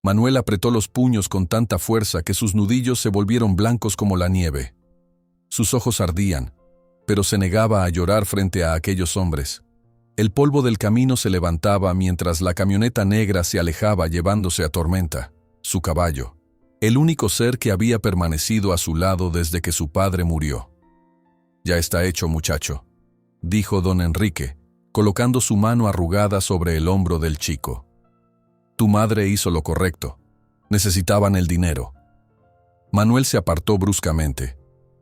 Manuel apretó los puños con tanta fuerza que sus nudillos se volvieron blancos como la nieve. Sus ojos ardían, pero se negaba a llorar frente a aquellos hombres. El polvo del camino se levantaba mientras la camioneta negra se alejaba llevándose a Tormenta, su caballo, el único ser que había permanecido a su lado desde que su padre murió. «Ya está hecho, muchacho», dijo don Enrique, colocando su mano arrugada sobre el hombro del chico. «Tu madre hizo lo correcto. Necesitaban el dinero». Manuel se apartó bruscamente.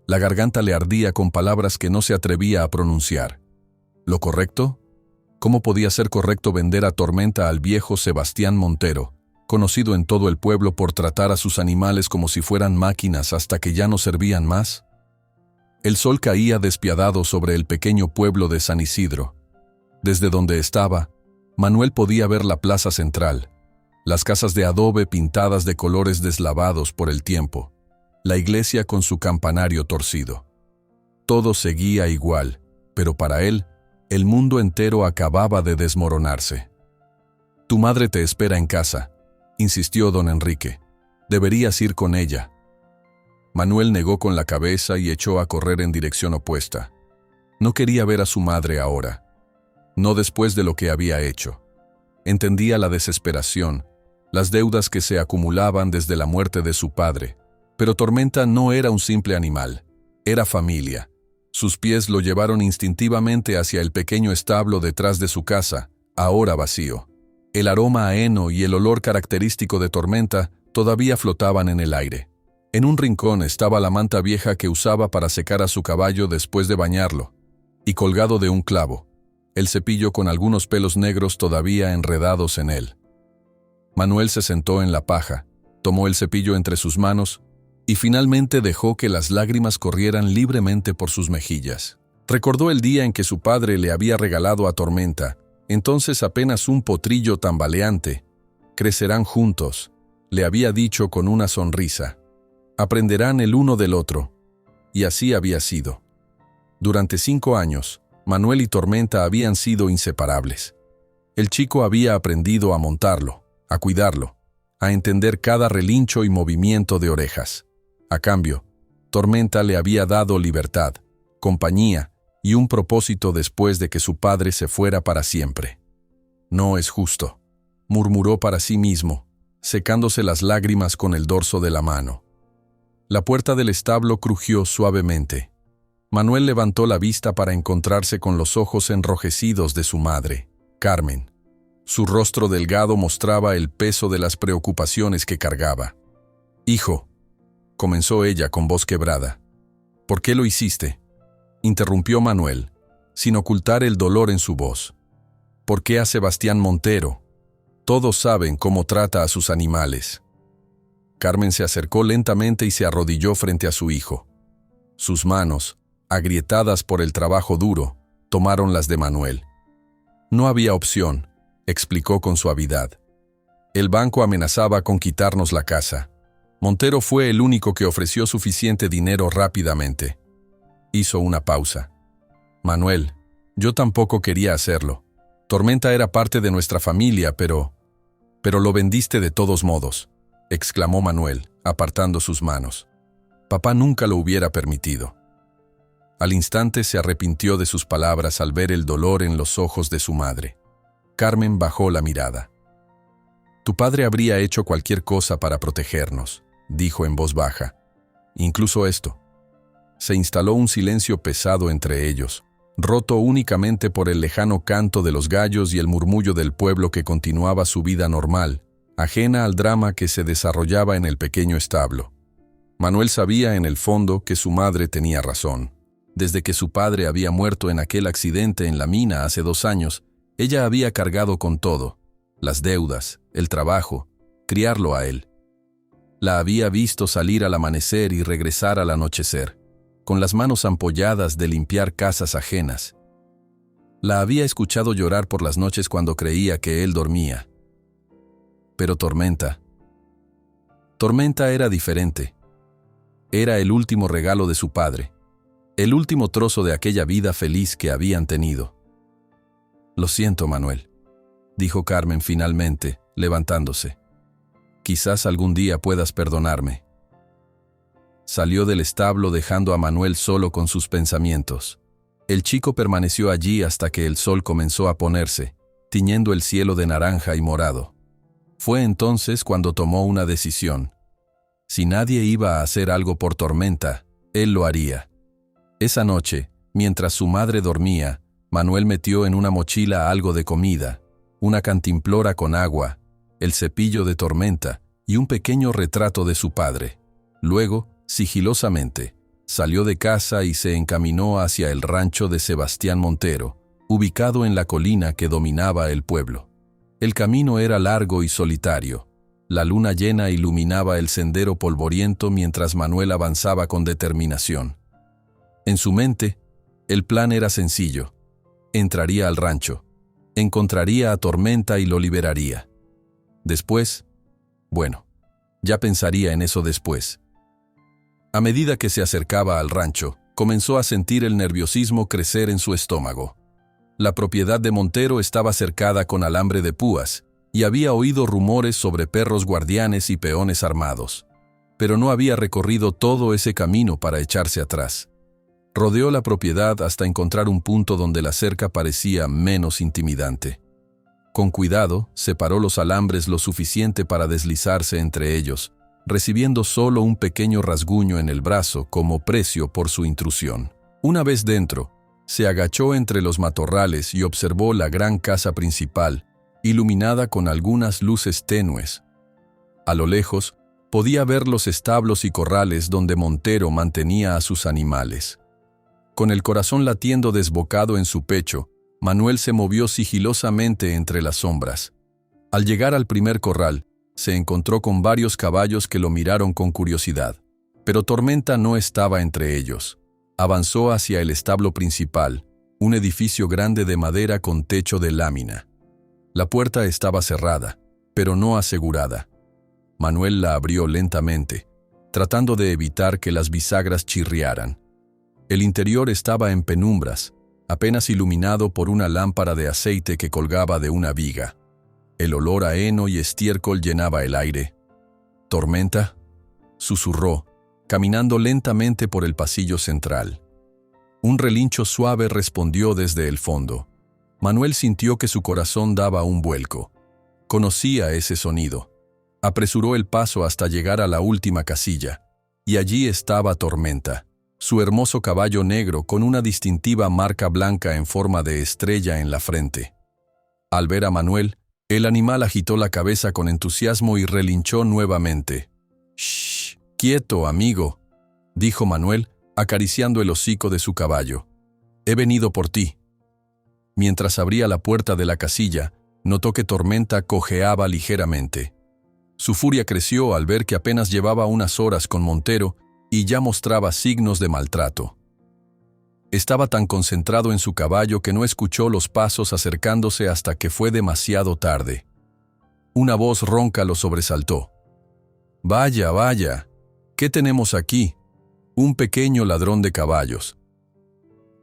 La garganta le ardía con palabras que no se atrevía a pronunciar. ¿Lo correcto? ¿Cómo podía ser correcto vender a Tormenta al viejo Sebastián Montero, conocido en todo el pueblo por tratar a sus animales como si fueran máquinas hasta que ya no servían más? El sol caía despiadado sobre el pequeño pueblo de San Isidro. Desde donde estaba, Manuel podía ver la plaza central, las casas de adobe pintadas de colores deslavados por el tiempo, la iglesia con su campanario torcido. Todo seguía igual, pero para él, el mundo entero acababa de desmoronarse. «Tu madre te espera en casa», insistió don Enrique. «Deberías ir con ella». Manuel negó con la cabeza y echó a correr en dirección opuesta. No quería ver a su madre ahora. No después de lo que había hecho. Entendía la desesperación, las deudas que se acumulaban desde la muerte de su padre. Pero Tormenta no era un simple animal, era familia. Sus pies lo llevaron instintivamente hacia el pequeño establo detrás de su casa, ahora vacío. El aroma a heno y el olor característico de Tormenta todavía flotaban en el aire. En un rincón estaba la manta vieja que usaba para secar a su caballo después de bañarlo, y colgado de un clavo, el cepillo con algunos pelos negros todavía enredados en él. Manuel se sentó en la paja, tomó el cepillo entre sus manos y finalmente dejó que las lágrimas corrieran libremente por sus mejillas. Recordó el día en que su padre le había regalado a Tormenta, entonces apenas un potrillo tambaleante. «Crecerán juntos», le había dicho con una sonrisa. «Aprenderán el uno del otro». Y así había sido. Durante 5 años, Manuel y Tormenta habían sido inseparables. El chico había aprendido a montarlo, a cuidarlo, a entender cada relincho y movimiento de orejas. A cambio, Tormenta le había dado libertad, compañía y un propósito después de que su padre se fuera para siempre. «No es justo», murmuró para sí mismo, secándose las lágrimas con el dorso de la mano. La puerta del establo crujió suavemente. Manuel levantó la vista para encontrarse con los ojos enrojecidos de su madre, Carmen. Su rostro delgado mostraba el peso de las preocupaciones que cargaba. «Hijo», comenzó ella con voz quebrada. «¿Por qué lo hiciste?», interrumpió Manuel, sin ocultar el dolor en su voz. «¿Por qué a Sebastián Montero? Todos saben cómo trata a sus animales». Carmen se acercó lentamente y se arrodilló frente a su hijo. Sus manos, agrietadas por el trabajo duro, tomaron las de Manuel. «No había opción», explicó con suavidad. «El banco amenazaba con quitarnos la casa. Montero fue el único que ofreció suficiente dinero rápidamente». Hizo una pausa. «Manuel, yo tampoco quería hacerlo. Tormenta era parte de nuestra familia, pero lo vendiste de todos modos», exclamó Manuel, apartando sus manos. «Papá nunca lo hubiera permitido». Al instante se arrepintió de sus palabras al ver el dolor en los ojos de su madre. Carmen bajó la mirada. «Tu padre habría hecho cualquier cosa para protegernos», dijo en voz baja. «Incluso esto». Se instaló un silencio pesado entre ellos, roto únicamente por el lejano canto de los gallos y el murmullo del pueblo que continuaba su vida normal, ajena al drama que se desarrollaba en el pequeño establo. Manuel sabía en el fondo que su madre tenía razón. Desde que su padre había muerto en aquel accidente en la mina hace 2 años, ella había cargado con todo, las deudas, el trabajo, criarlo a él. La había visto salir al amanecer y regresar al anochecer, con las manos ampolladas de limpiar casas ajenas. La había escuchado llorar por las noches cuando creía que él dormía. Pero Tormenta era diferente. Era el último regalo de su padre, el último trozo de aquella vida feliz que habían tenido. «Lo siento, Manuel», dijo Carmen finalmente, levantándose. Quizás algún día puedas perdonarme. Salió del establo dejando a Manuel solo con sus pensamientos. El chico permaneció allí hasta que el sol comenzó a ponerse, tiñendo el cielo de naranja y morado. Fue entonces cuando tomó una decisión. Si nadie iba a hacer algo por Tormenta, él lo haría. Esa noche, mientras su madre dormía, Manuel metió en una mochila algo de comida, una cantimplora con agua, el cepillo de Tormenta y un pequeño retrato de su padre. Luego, sigilosamente, salió de casa y se encaminó hacia el rancho de Sebastián Montero, ubicado en la colina que dominaba el pueblo. El camino era largo y solitario. La luna llena iluminaba el sendero polvoriento mientras Manuel avanzaba con determinación. En su mente, el plan era sencillo. Entraría al rancho, encontraría a Tormenta y lo liberaría. Después, bueno, ya pensaría en eso después. A medida que se acercaba al rancho, comenzó a sentir el nerviosismo crecer en su estómago. La propiedad de Montero estaba cercada con alambre de púas, y había oído rumores sobre perros guardianes y peones armados. Pero no había recorrido todo ese camino para echarse atrás. Rodeó la propiedad hasta encontrar un punto donde la cerca parecía menos intimidante. Con cuidado, separó los alambres lo suficiente para deslizarse entre ellos, recibiendo solo un pequeño rasguño en el brazo como precio por su intrusión. Una vez dentro, se agachó entre los matorrales y observó la gran casa principal, iluminada con algunas luces tenues. A lo lejos, podía ver los establos y corrales donde Montero mantenía a sus animales. Con el corazón latiendo desbocado en su pecho, Manuel se movió sigilosamente entre las sombras. Al llegar al primer corral, se encontró con varios caballos que lo miraron con curiosidad. Pero Tormenta no estaba entre ellos. Avanzó hacia el establo principal, un edificio grande de madera con techo de lámina. La puerta estaba cerrada, pero no asegurada. Manuel la abrió lentamente, tratando de evitar que las bisagras chirriaran. El interior estaba en penumbras, apenas iluminado por una lámpara de aceite que colgaba de una viga. El olor a heno y estiércol llenaba el aire. «¿Tormenta?», susurró, caminando lentamente por el pasillo central. Un relincho suave respondió desde el fondo. Manuel sintió que su corazón daba un vuelco. Conocía ese sonido. Apresuró el paso hasta llegar a la última casilla, y allí estaba Tormenta, su hermoso caballo negro con una distintiva marca blanca en forma de estrella en la frente. Al ver a Manuel, el animal agitó la cabeza con entusiasmo y relinchó nuevamente. «Shh, quieto, amigo», dijo Manuel, acariciando el hocico de su caballo. «He venido por ti». Mientras abría la puerta de la casilla, notó que Tormenta cojeaba ligeramente. Su furia creció al ver que apenas llevaba unas horas con Montero y ya mostraba signos de maltrato. Estaba tan concentrado en su caballo que no escuchó los pasos acercándose hasta que fue demasiado tarde. Una voz ronca lo sobresaltó. «Vaya, vaya, ¿qué tenemos aquí? Un pequeño ladrón de caballos».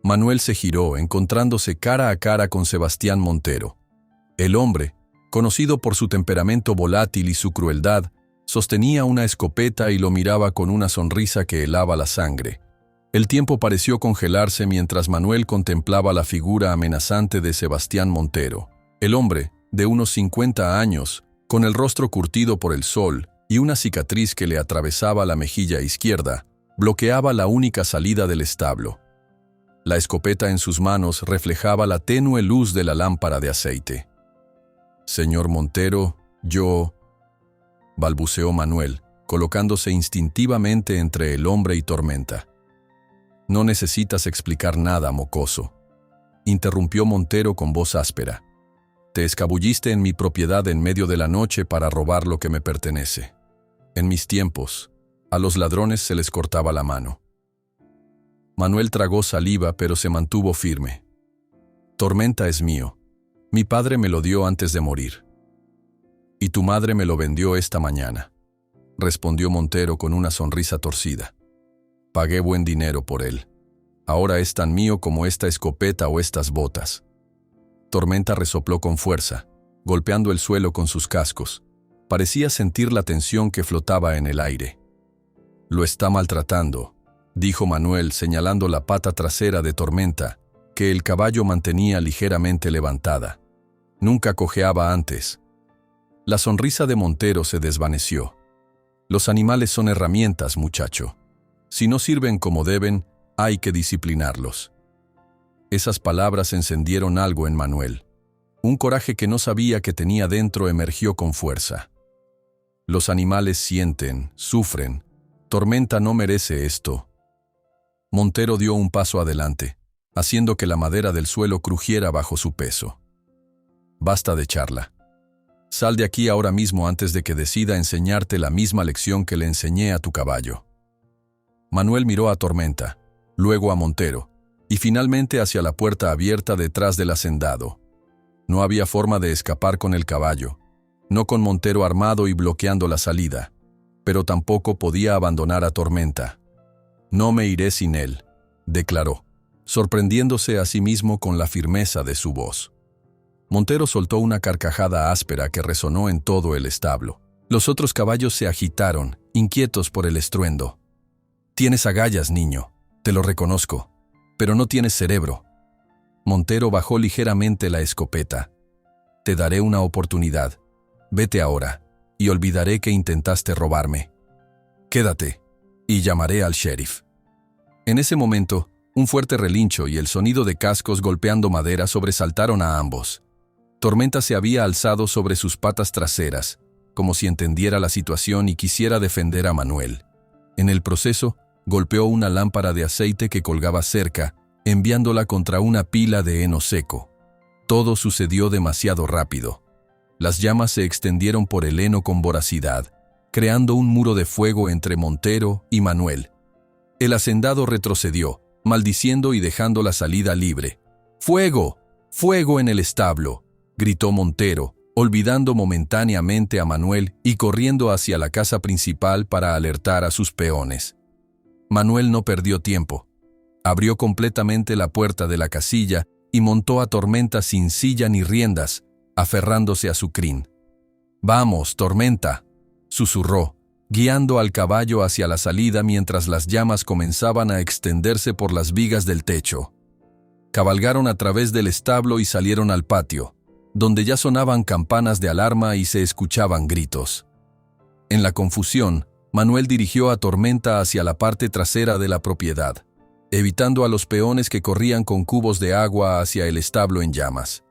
Manuel se giró, encontrándose cara a cara con Sebastián Montero. El hombre, conocido por su temperamento volátil y su crueldad, sostenía una escopeta y lo miraba con una sonrisa que helaba la sangre. El tiempo pareció congelarse mientras Manuel contemplaba la figura amenazante de Sebastián Montero. El hombre, de unos 50 años, con el rostro curtido por el sol y una cicatriz que le atravesaba la mejilla izquierda, bloqueaba la única salida del establo. La escopeta en sus manos reflejaba la tenue luz de la lámpara de aceite. «Señor Montero, yo…», balbuceó Manuel, colocándose instintivamente entre el hombre y Tormenta. «No necesitas explicar nada, mocoso», interrumpió Montero con voz áspera. «Te escabulliste en mi propiedad en medio de la noche para robar lo que me pertenece. En mis tiempos, a los ladrones se les cortaba la mano». Manuel tragó saliva, pero se mantuvo firme. «Tormenta es mío. Mi padre me lo dio antes de morir. Y tu madre me lo vendió esta mañana», respondió Montero con una sonrisa torcida. «Pagué buen dinero por él. Ahora es tan mío como esta escopeta o estas botas». Tormenta resopló con fuerza, golpeando el suelo con sus cascos. Parecía sentir la tensión que flotaba en el aire. «Lo está maltratando», dijo Manuel señalando la pata trasera de Tormenta, que el caballo mantenía ligeramente levantada. Nunca cojeaba antes. La sonrisa de Montero se desvaneció. «Los animales son herramientas, muchacho. Si no sirven como deben, hay que disciplinarlos». Esas palabras encendieron algo en Manuel. Un coraje que no sabía que tenía dentro emergió con fuerza. Los animales sienten, sufren. Tormenta no merece esto. Montero dio un paso adelante, haciendo que la madera del suelo crujiera bajo su peso. «Basta de charla. Sal de aquí ahora mismo antes de que decida enseñarte la misma lección que le enseñé a tu caballo». Manuel miró a Tormenta, luego a Montero, y finalmente hacia la puerta abierta detrás del hacendado. No había forma de escapar con el caballo, no con Montero armado y bloqueando la salida, pero tampoco podía abandonar a Tormenta. «No me iré sin él», declaró, sorprendiéndose a sí mismo con la firmeza de su voz. Montero soltó una carcajada áspera que resonó en todo el establo. Los otros caballos se agitaron, inquietos por el estruendo. «Tienes agallas, niño, te lo reconozco, pero no tienes cerebro». Montero bajó ligeramente la escopeta. «Te daré una oportunidad. Vete ahora, y olvidaré que intentaste robarme. Quédate, y llamaré al sheriff». En ese momento, un fuerte relincho y el sonido de cascos golpeando madera sobresaltaron a ambos. Tormenta se había alzado sobre sus patas traseras, como si entendiera la situación y quisiera defender a Manuel. En el proceso, golpeó una lámpara de aceite que colgaba cerca, enviándola contra una pila de heno seco. Todo sucedió demasiado rápido. Las llamas se extendieron por el heno con voracidad, creando un muro de fuego entre Montero y Manuel. El hacendado retrocedió, maldiciendo y dejando la salida libre. «¡Fuego! ¡Fuego en el establo!», gritó Montero, olvidando momentáneamente a Manuel y corriendo hacia la casa principal para alertar a sus peones. Manuel no perdió tiempo. Abrió completamente la puerta de la casilla y montó a Tormenta sin silla ni riendas, aferrándose a su crin. «¡Vamos, Tormenta!», susurró, guiando al caballo hacia la salida mientras las llamas comenzaban a extenderse por las vigas del techo. Cabalgaron a través del establo y salieron al patio, donde ya sonaban campanas de alarma y se escuchaban gritos. En la confusión, Manuel dirigió a Tormenta hacia la parte trasera de la propiedad, evitando a los peones que corrían con cubos de agua hacia el establo en llamas.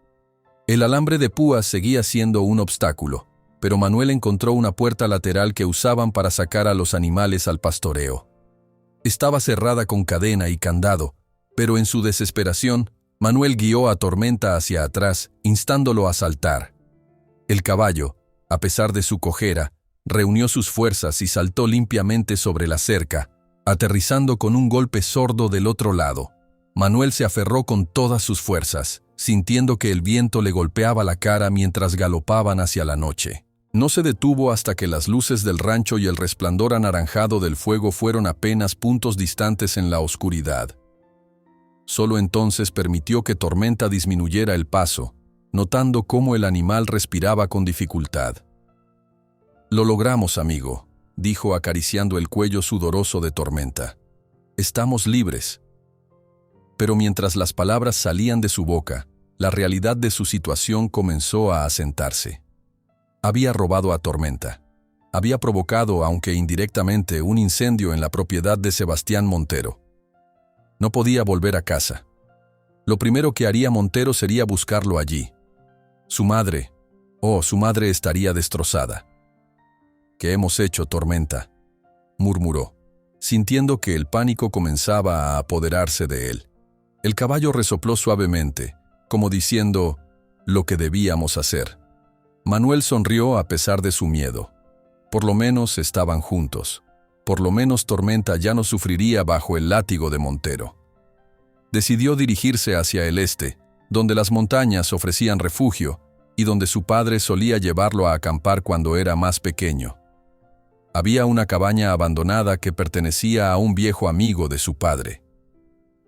El alambre de púas seguía siendo un obstáculo, pero Manuel encontró una puerta lateral que usaban para sacar a los animales al pastoreo. Estaba cerrada con cadena y candado, pero en su desesperación, Manuel guió a Tormenta hacia atrás, instándolo a saltar. El caballo, a pesar de su cojera, reunió sus fuerzas y saltó limpiamente sobre la cerca, aterrizando con un golpe sordo del otro lado. Manuel se aferró con todas sus fuerzas, sintiendo que el viento le golpeaba la cara mientras galopaban hacia la noche. No se detuvo hasta que las luces del rancho y el resplandor anaranjado del fuego fueron apenas puntos distantes en la oscuridad. Solo entonces permitió que Tormenta disminuyera el paso, notando cómo el animal respiraba con dificultad. «Lo logramos, amigo», dijo acariciando el cuello sudoroso de Tormenta. «Estamos libres». Pero mientras las palabras salían de su boca, la realidad de su situación comenzó a asentarse. Había robado a Tormenta. Había provocado, aunque indirectamente, un incendio en la propiedad de Sebastián Montero. No podía volver a casa. Lo primero que haría Montero sería buscarlo allí. Su madre estaría destrozada. «¿Qué hemos hecho, Tormenta?», murmuró, sintiendo que el pánico comenzaba a apoderarse de él. El caballo resopló suavemente, como diciendo, «lo que debíamos hacer». Manuel sonrió a pesar de su miedo. Por lo menos estaban juntos. Por lo menos Tormenta ya no sufriría bajo el látigo de Montero. Decidió dirigirse hacia el este, donde las montañas ofrecían refugio y donde su padre solía llevarlo a acampar cuando era más pequeño. Había una cabaña abandonada que pertenecía a un viejo amigo de su padre.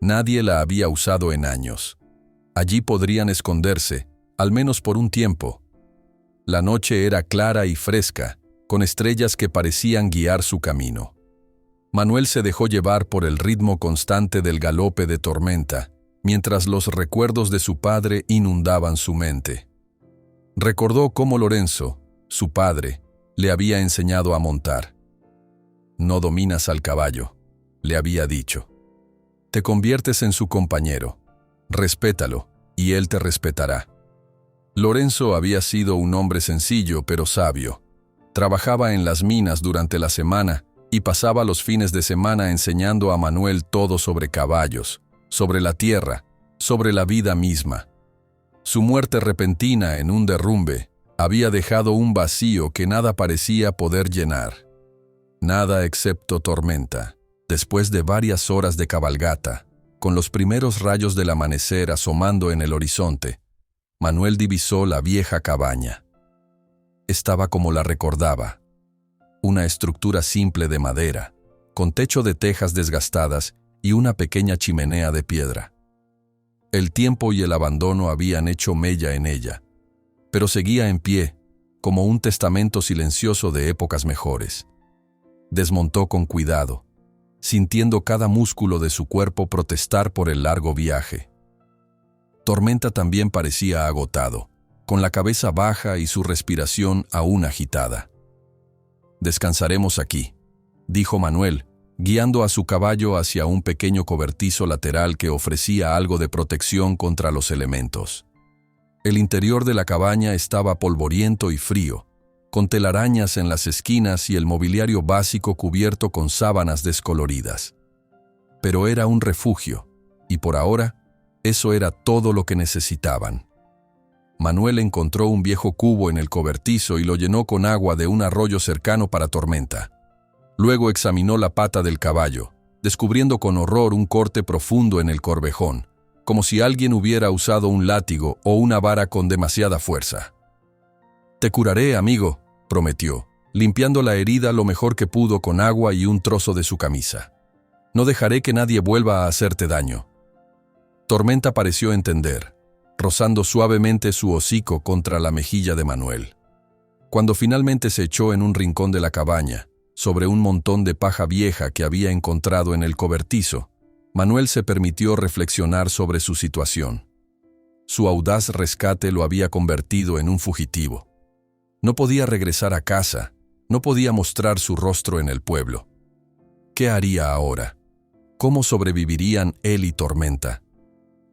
Nadie la había usado en años. Allí podrían esconderse, al menos por un tiempo. La noche era clara y fresca, con estrellas que parecían guiar su camino. Manuel se dejó llevar por el ritmo constante del galope de Tormenta, mientras los recuerdos de su padre inundaban su mente. Recordó cómo Lorenzo, su padre, le había enseñado a montar. «No dominas al caballo», le había dicho. «Te conviertes en su compañero. Respétalo, y él te respetará». Lorenzo había sido un hombre sencillo pero sabio. Trabajaba en las minas durante la semana y pasaba los fines de semana enseñando a Manuel todo sobre caballos, sobre la tierra, sobre la vida misma. Su muerte repentina en un derrumbe había dejado un vacío que nada parecía poder llenar. Nada excepto Tormenta. Después de varias horas de cabalgata, con los primeros rayos del amanecer asomando en el horizonte, Manuel divisó la vieja cabaña. Estaba como la recordaba, una estructura simple de madera, con techo de tejas desgastadas y una pequeña chimenea de piedra. El tiempo y el abandono habían hecho mella en ella, pero seguía en pie, como un testamento silencioso de épocas mejores. Desmontó con cuidado, sintiendo cada músculo de su cuerpo protestar por el largo viaje. Tormenta también parecía agotado, con la cabeza baja y su respiración aún agitada. «Descansaremos aquí», dijo Manuel, guiando a su caballo hacia un pequeño cobertizo lateral que ofrecía algo de protección contra los elementos. El interior de la cabaña estaba polvoriento y frío, con telarañas en las esquinas y el mobiliario básico cubierto con sábanas descoloridas. Pero era un refugio, y por ahora, eso era todo lo que necesitaban. Manuel encontró un viejo cubo en el cobertizo y lo llenó con agua de un arroyo cercano para Tormenta. Luego examinó la pata del caballo, descubriendo con horror un corte profundo en el corvejón, como si alguien hubiera usado un látigo o una vara con demasiada fuerza. «Te curaré, amigo», prometió, limpiando la herida lo mejor que pudo con agua y un trozo de su camisa. «No dejaré que nadie vuelva a hacerte daño». Tormenta pareció entender, rozando suavemente su hocico contra la mejilla de Manuel. Cuando finalmente se echó en un rincón de la cabaña, sobre un montón de paja vieja que había encontrado en el cobertizo, Manuel se permitió reflexionar sobre su situación. Su audaz rescate lo había convertido en un fugitivo. No podía regresar a casa, no podía mostrar su rostro en el pueblo. ¿Qué haría ahora? ¿Cómo sobrevivirían él y Tormenta?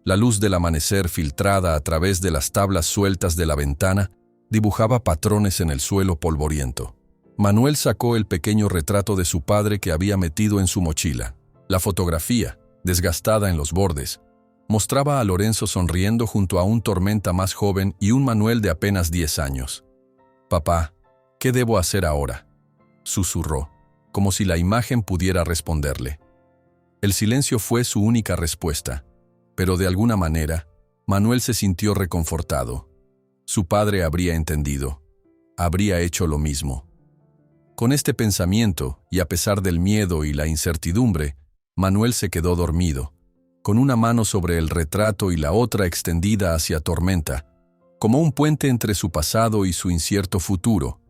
La luz del amanecer filtrada a través de las tablas sueltas de la ventana dibujaba patrones en el suelo polvoriento. Manuel sacó el pequeño retrato de su padre que había metido en su mochila. La fotografía, desgastada en los bordes, mostraba a Lorenzo sonriendo junto a un Tormenta más joven y un Manuel de apenas 10 años. «Papá, ¿qué debo hacer ahora?», susurró, como si la imagen pudiera responderle. El silencio fue su única respuesta, pero de alguna manera, Manuel se sintió reconfortado. Su padre habría entendido, habría hecho lo mismo. Con este pensamiento, y a pesar del miedo y la incertidumbre, Manuel se quedó dormido, con una mano sobre el retrato y la otra extendida hacia Tormenta, como un puente entre su pasado y su incierto futuro.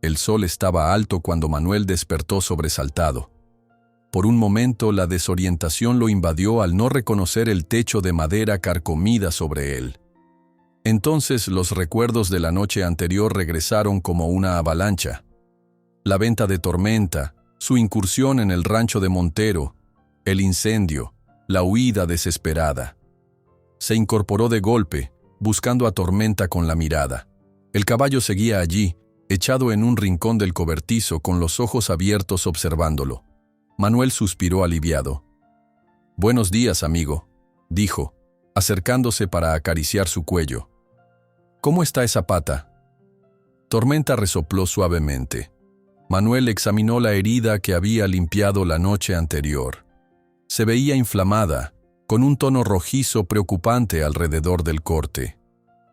El sol estaba alto cuando Manuel despertó sobresaltado. Por un momento la desorientación lo invadió al no reconocer el techo de madera carcomida sobre él. Entonces los recuerdos de la noche anterior regresaron como una avalancha. La venta de Tormenta, su incursión en el rancho de Montero, el incendio, la huida desesperada. Se incorporó de golpe, buscando a Tormenta con la mirada. El caballo seguía allí, echado en un rincón del cobertizo con los ojos abiertos observándolo. Manuel suspiró aliviado. «Buenos días, amigo», dijo, acercándose para acariciar su cuello. «¿Cómo está esa pata?». Tormenta resopló suavemente. Manuel examinó la herida que había limpiado la noche anterior. Se veía inflamada, con un tono rojizo preocupante alrededor del corte.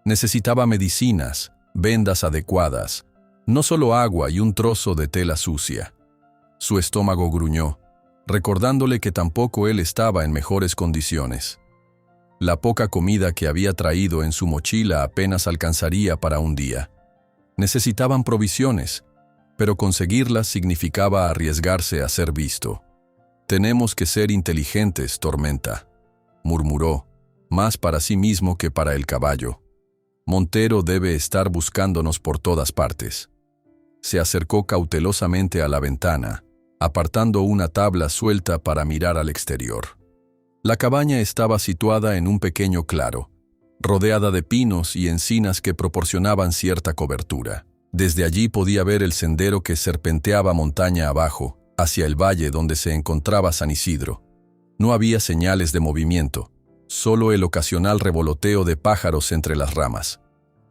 Necesitaba medicinas, vendas adecuadas, no solo agua y un trozo de tela sucia. Su estómago gruñó, recordándole que tampoco él estaba en mejores condiciones. La poca comida que había traído en su mochila apenas alcanzaría para un día. Necesitaban provisiones, pero conseguirlas significaba arriesgarse a ser visto. «Tenemos que ser inteligentes, Tormenta», murmuró, más para sí mismo que para el caballo. «Montero debe estar buscándonos por todas partes». Se acercó cautelosamente a la ventana, apartando una tabla suelta para mirar al exterior. La cabaña estaba situada en un pequeño claro, rodeada de pinos y encinas que proporcionaban cierta cobertura. Desde allí podía ver el sendero que serpenteaba montaña abajo, hacia el valle donde se encontraba San Isidro. No había señales de movimiento, solo el ocasional revoloteo de pájaros entre las ramas.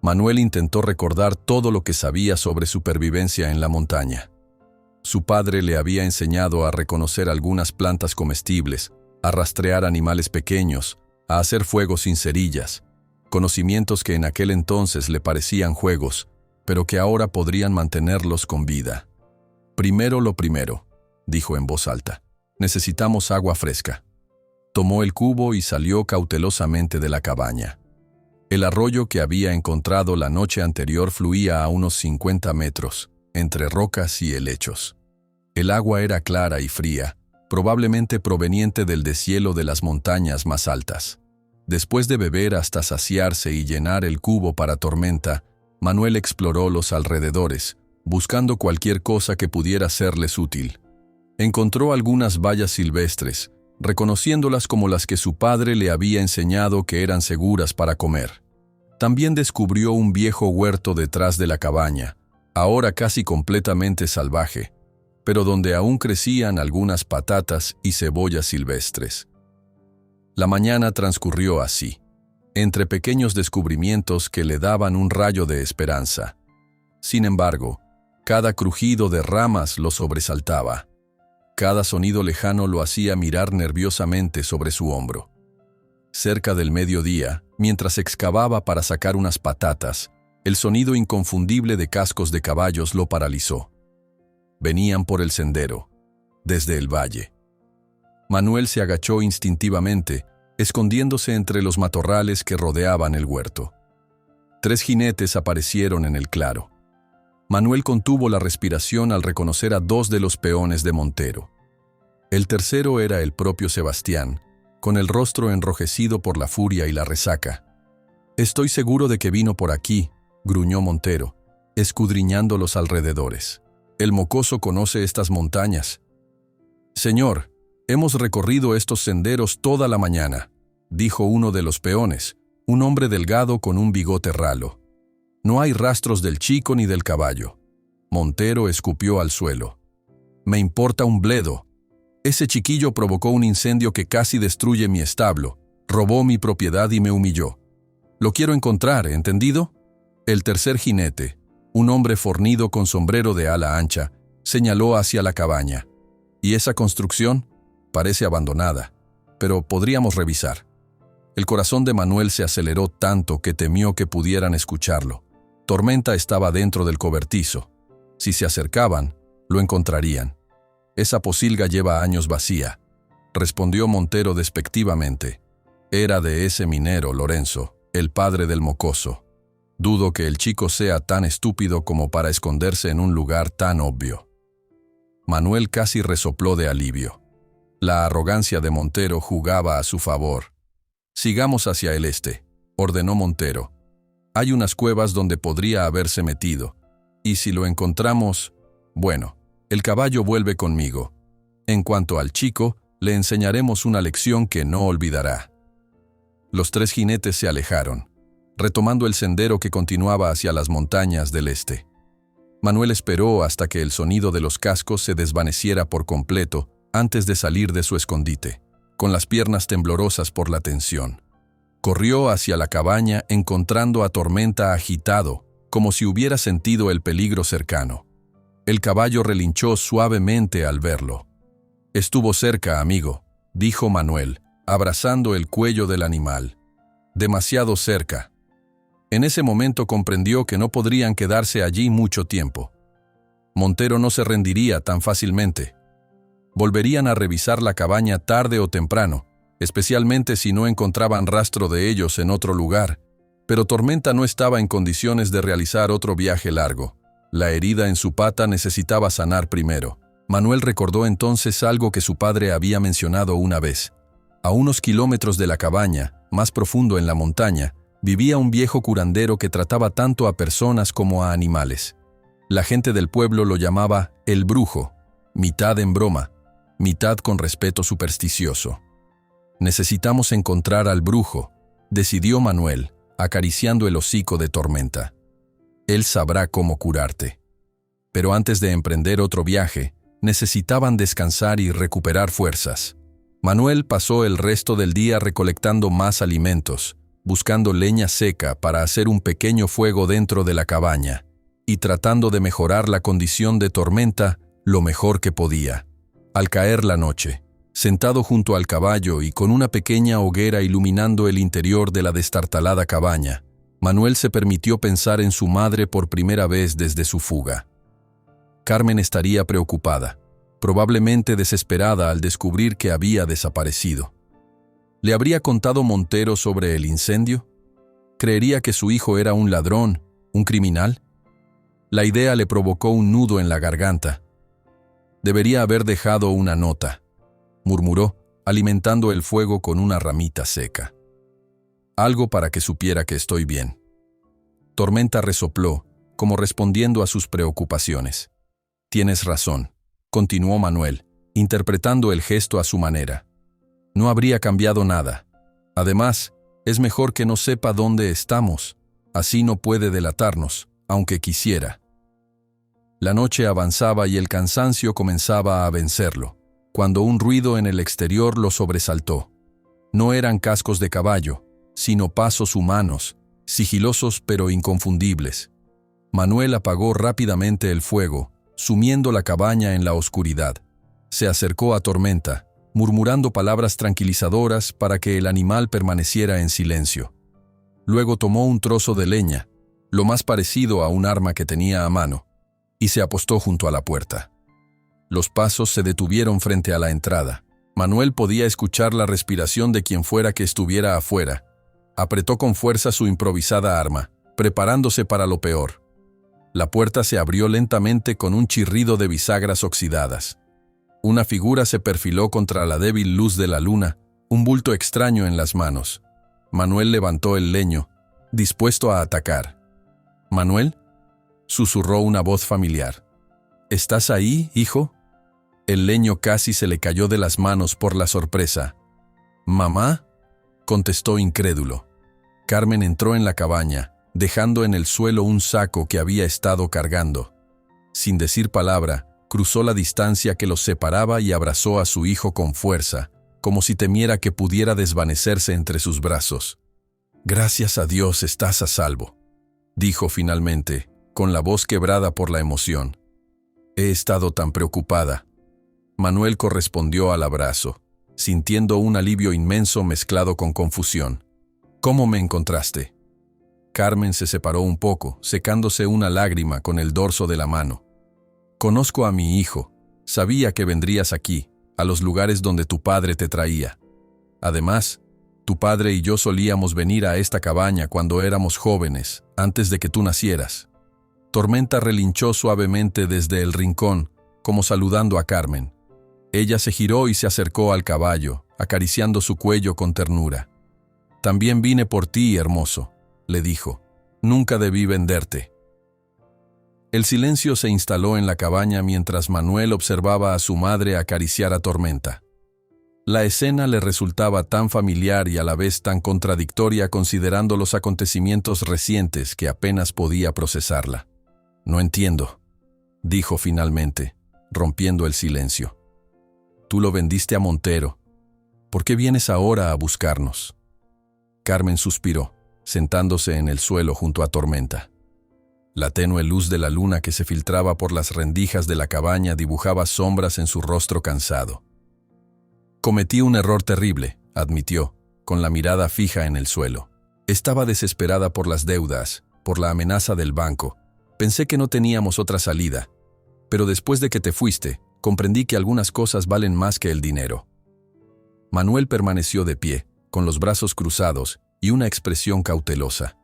Manuel intentó recordar todo lo que sabía sobre supervivencia en la montaña. Su padre le había enseñado a reconocer algunas plantas comestibles, a rastrear animales pequeños, a hacer fuego sin cerillas, conocimientos que en aquel entonces le parecían juegos, pero que ahora podrían mantenerlos con vida. «Primero lo primero», dijo en voz alta. «Necesitamos agua fresca». Tomó el cubo y salió cautelosamente de la cabaña. El arroyo que había encontrado la noche anterior fluía a unos 50 metros, entre rocas y helechos. El agua era clara y fría, probablemente proveniente del deshielo de las montañas más altas. Después de beber hasta saciarse y llenar el cubo para Tormenta, Manuel exploró los alrededores, buscando cualquier cosa que pudiera serles útil. Encontró algunas bayas silvestres, reconociéndolas como las que su padre le había enseñado que eran seguras para comer. También descubrió un viejo huerto detrás de la cabaña, ahora casi completamente salvaje, pero donde aún crecían algunas patatas y cebollas silvestres. La mañana transcurrió así, entre pequeños descubrimientos que le daban un rayo de esperanza. Sin embargo, cada crujido de ramas lo sobresaltaba. Cada sonido lejano lo hacía mirar nerviosamente sobre su hombro. Cerca del mediodía, mientras excavaba para sacar unas patatas, el sonido inconfundible de cascos de caballos lo paralizó. Venían por el sendero, desde el valle. Manuel se agachó instintivamente, escondiéndose entre los matorrales que rodeaban el huerto. 3 jinetes aparecieron en el claro. Manuel contuvo la respiración al reconocer a 2 de los peones de Montero. El tercero era el propio Sebastián, con el rostro enrojecido por la furia y la resaca. «Estoy seguro de que vino por aquí», gruñó Montero, escudriñando los alrededores. «El mocoso conoce estas montañas». «Señor, hemos recorrido estos senderos toda la mañana», dijo uno de los peones, un hombre delgado con un bigote ralo. «No hay rastros del chico ni del caballo». Montero escupió al suelo. «Me importa un bledo. Ese chiquillo provocó un incendio que casi destruye mi establo, robó mi propiedad y me humilló. Lo quiero encontrar, ¿entendido?» El tercer jinete, un hombre fornido con sombrero de ala ancha, señaló hacia la cabaña. «¿Y esa construcción? Parece abandonada, pero podríamos revisar». El corazón de Manuel se aceleró tanto que temió que pudieran escucharlo. Tormenta estaba dentro del cobertizo. Si se acercaban, lo encontrarían. «Esa posilga lleva años vacía», respondió Montero despectivamente. «Era de ese minero, Lorenzo, el padre del mocoso. Dudo que el chico sea tan estúpido como para esconderse en un lugar tan obvio». Manuel casi resopló de alivio. La arrogancia de Montero jugaba a su favor. «Sigamos hacia el este», ordenó Montero. «Hay unas cuevas donde podría haberse metido. Y si lo encontramos, bueno, el caballo vuelve conmigo. En cuanto al chico, le enseñaremos una lección que no olvidará». Los 3 jinetes se alejaron, retomando el sendero que continuaba hacia las montañas del este. Manuel esperó hasta que el sonido de los cascos se desvaneciera por completo antes de salir de su escondite, con las piernas temblorosas por la tensión. Corrió hacia la cabaña encontrando a Tormenta agitado, como si hubiera sentido el peligro cercano. El caballo relinchó suavemente al verlo. «Estuvo cerca, amigo», dijo Manuel, abrazando el cuello del animal. «Demasiado cerca». En ese momento comprendió que no podrían quedarse allí mucho tiempo. Montero no se rendiría tan fácilmente. Volverían a revisar la cabaña tarde o temprano, especialmente si no encontraban rastro de ellos en otro lugar, Pero Tormenta no estaba en condiciones de realizar otro viaje largo. La herida en su pata necesitaba sanar primero. Manuel recordó entonces algo que su padre había mencionado una vez. A unos kilómetros de la cabaña, más profundo en la montaña, vivía un viejo curandero que trataba tanto a personas como a animales. La gente del pueblo lo llamaba el brujo, mitad en broma, mitad con respeto supersticioso. Necesitamos encontrar al brujo, decidió Manuel, acariciando el hocico de Tormenta. Él sabrá cómo curarte. Pero antes de emprender otro viaje, necesitaban descansar y recuperar fuerzas. Manuel pasó el resto del día recolectando más alimentos, buscando leña seca para hacer un pequeño fuego dentro de la cabaña, y tratando de mejorar la condición de Tormenta lo mejor que podía. Al caer la noche, sentado junto al caballo y con una pequeña hoguera iluminando el interior de la destartalada cabaña, Manuel se permitió pensar en su madre por primera vez desde su fuga. Carmen estaría preocupada, probablemente desesperada al descubrir que había desaparecido. ¿Le habría contado Montero sobre el incendio? ¿Creería que su hijo era un ladrón, un criminal? La idea le provocó un nudo en la garganta. Debería haber dejado una nota, murmuró, alimentando el fuego con una ramita seca. Algo para que supiera que estoy bien. Tormenta resopló, como respondiendo a sus preocupaciones. Tienes razón, continuó Manuel, interpretando el gesto a su manera. No habría cambiado nada. Además, es mejor que no sepa dónde estamos. Así no puede delatarnos, aunque quisiera. La noche avanzaba y el cansancio comenzaba a vencerlo, cuando un ruido en el exterior lo sobresaltó. No eran cascos de caballo, sino pasos humanos, sigilosos pero inconfundibles. Manuel apagó rápidamente el fuego, sumiendo la cabaña en la oscuridad. Se acercó a Tormenta, murmurando palabras tranquilizadoras para que el animal permaneciera en silencio. Luego tomó un trozo de leña, lo más parecido a un arma que tenía a mano, y se apostó junto a la puerta. Los pasos se detuvieron frente a la entrada. Manuel podía escuchar la respiración de quien fuera que estuviera afuera. Apretó con fuerza su improvisada arma, preparándose para lo peor. La puerta se abrió lentamente con un chirrido de bisagras oxidadas. Una figura se perfiló contra la débil luz de la luna, un bulto extraño en las manos. Manuel levantó el leño, dispuesto a atacar. «¿Manuel?», susurró una voz familiar. «¿Estás ahí, hijo?». El leño casi se le cayó de las manos por la sorpresa. «¿Mamá?», contestó incrédulo. Carmen entró en la cabaña, dejando en el suelo un saco que había estado cargando. Sin decir palabra, cruzó la distancia que los separaba y abrazó a su hijo con fuerza, como si temiera que pudiera desvanecerse entre sus brazos. «Gracias a Dios estás a salvo», dijo finalmente, con la voz quebrada por la emoción. «He estado tan preocupada». Manuel correspondió al abrazo, sintiendo un alivio inmenso mezclado con confusión. «¿Cómo me encontraste?». Carmen se separó un poco, secándose una lágrima con el dorso de la mano. «Conozco a mi hijo. Sabía que vendrías aquí, a los lugares donde tu padre te traía. Además, tu padre y yo solíamos venir a esta cabaña cuando éramos jóvenes, antes de que tú nacieras». Tormenta relinchó suavemente desde el rincón, como saludando a Carmen. Ella se giró y se acercó al caballo, acariciando su cuello con ternura. «También vine por ti, hermoso», le dijo. «Nunca debí venderte». El silencio se instaló en la cabaña mientras Manuel observaba a su madre acariciar a Tormenta. La escena le resultaba tan familiar y a la vez tan contradictoria considerando los acontecimientos recientes que apenas podía procesarla. «No entiendo», dijo finalmente, rompiendo el silencio. «Tú lo vendiste a Montero. ¿Por qué vienes ahora a buscarnos?». Carmen suspiró, sentándose en el suelo junto a Tormenta. La tenue luz de la luna que se filtraba por las rendijas de la cabaña dibujaba sombras en su rostro cansado. «Cometí un error terrible», admitió, con la mirada fija en el suelo. «Estaba desesperada por las deudas, por la amenaza del banco. Pensé que no teníamos otra salida. Pero después de que te fuiste, comprendí que algunas cosas valen más que el dinero». Manuel permaneció de pie, con los brazos cruzados y una expresión cautelosa.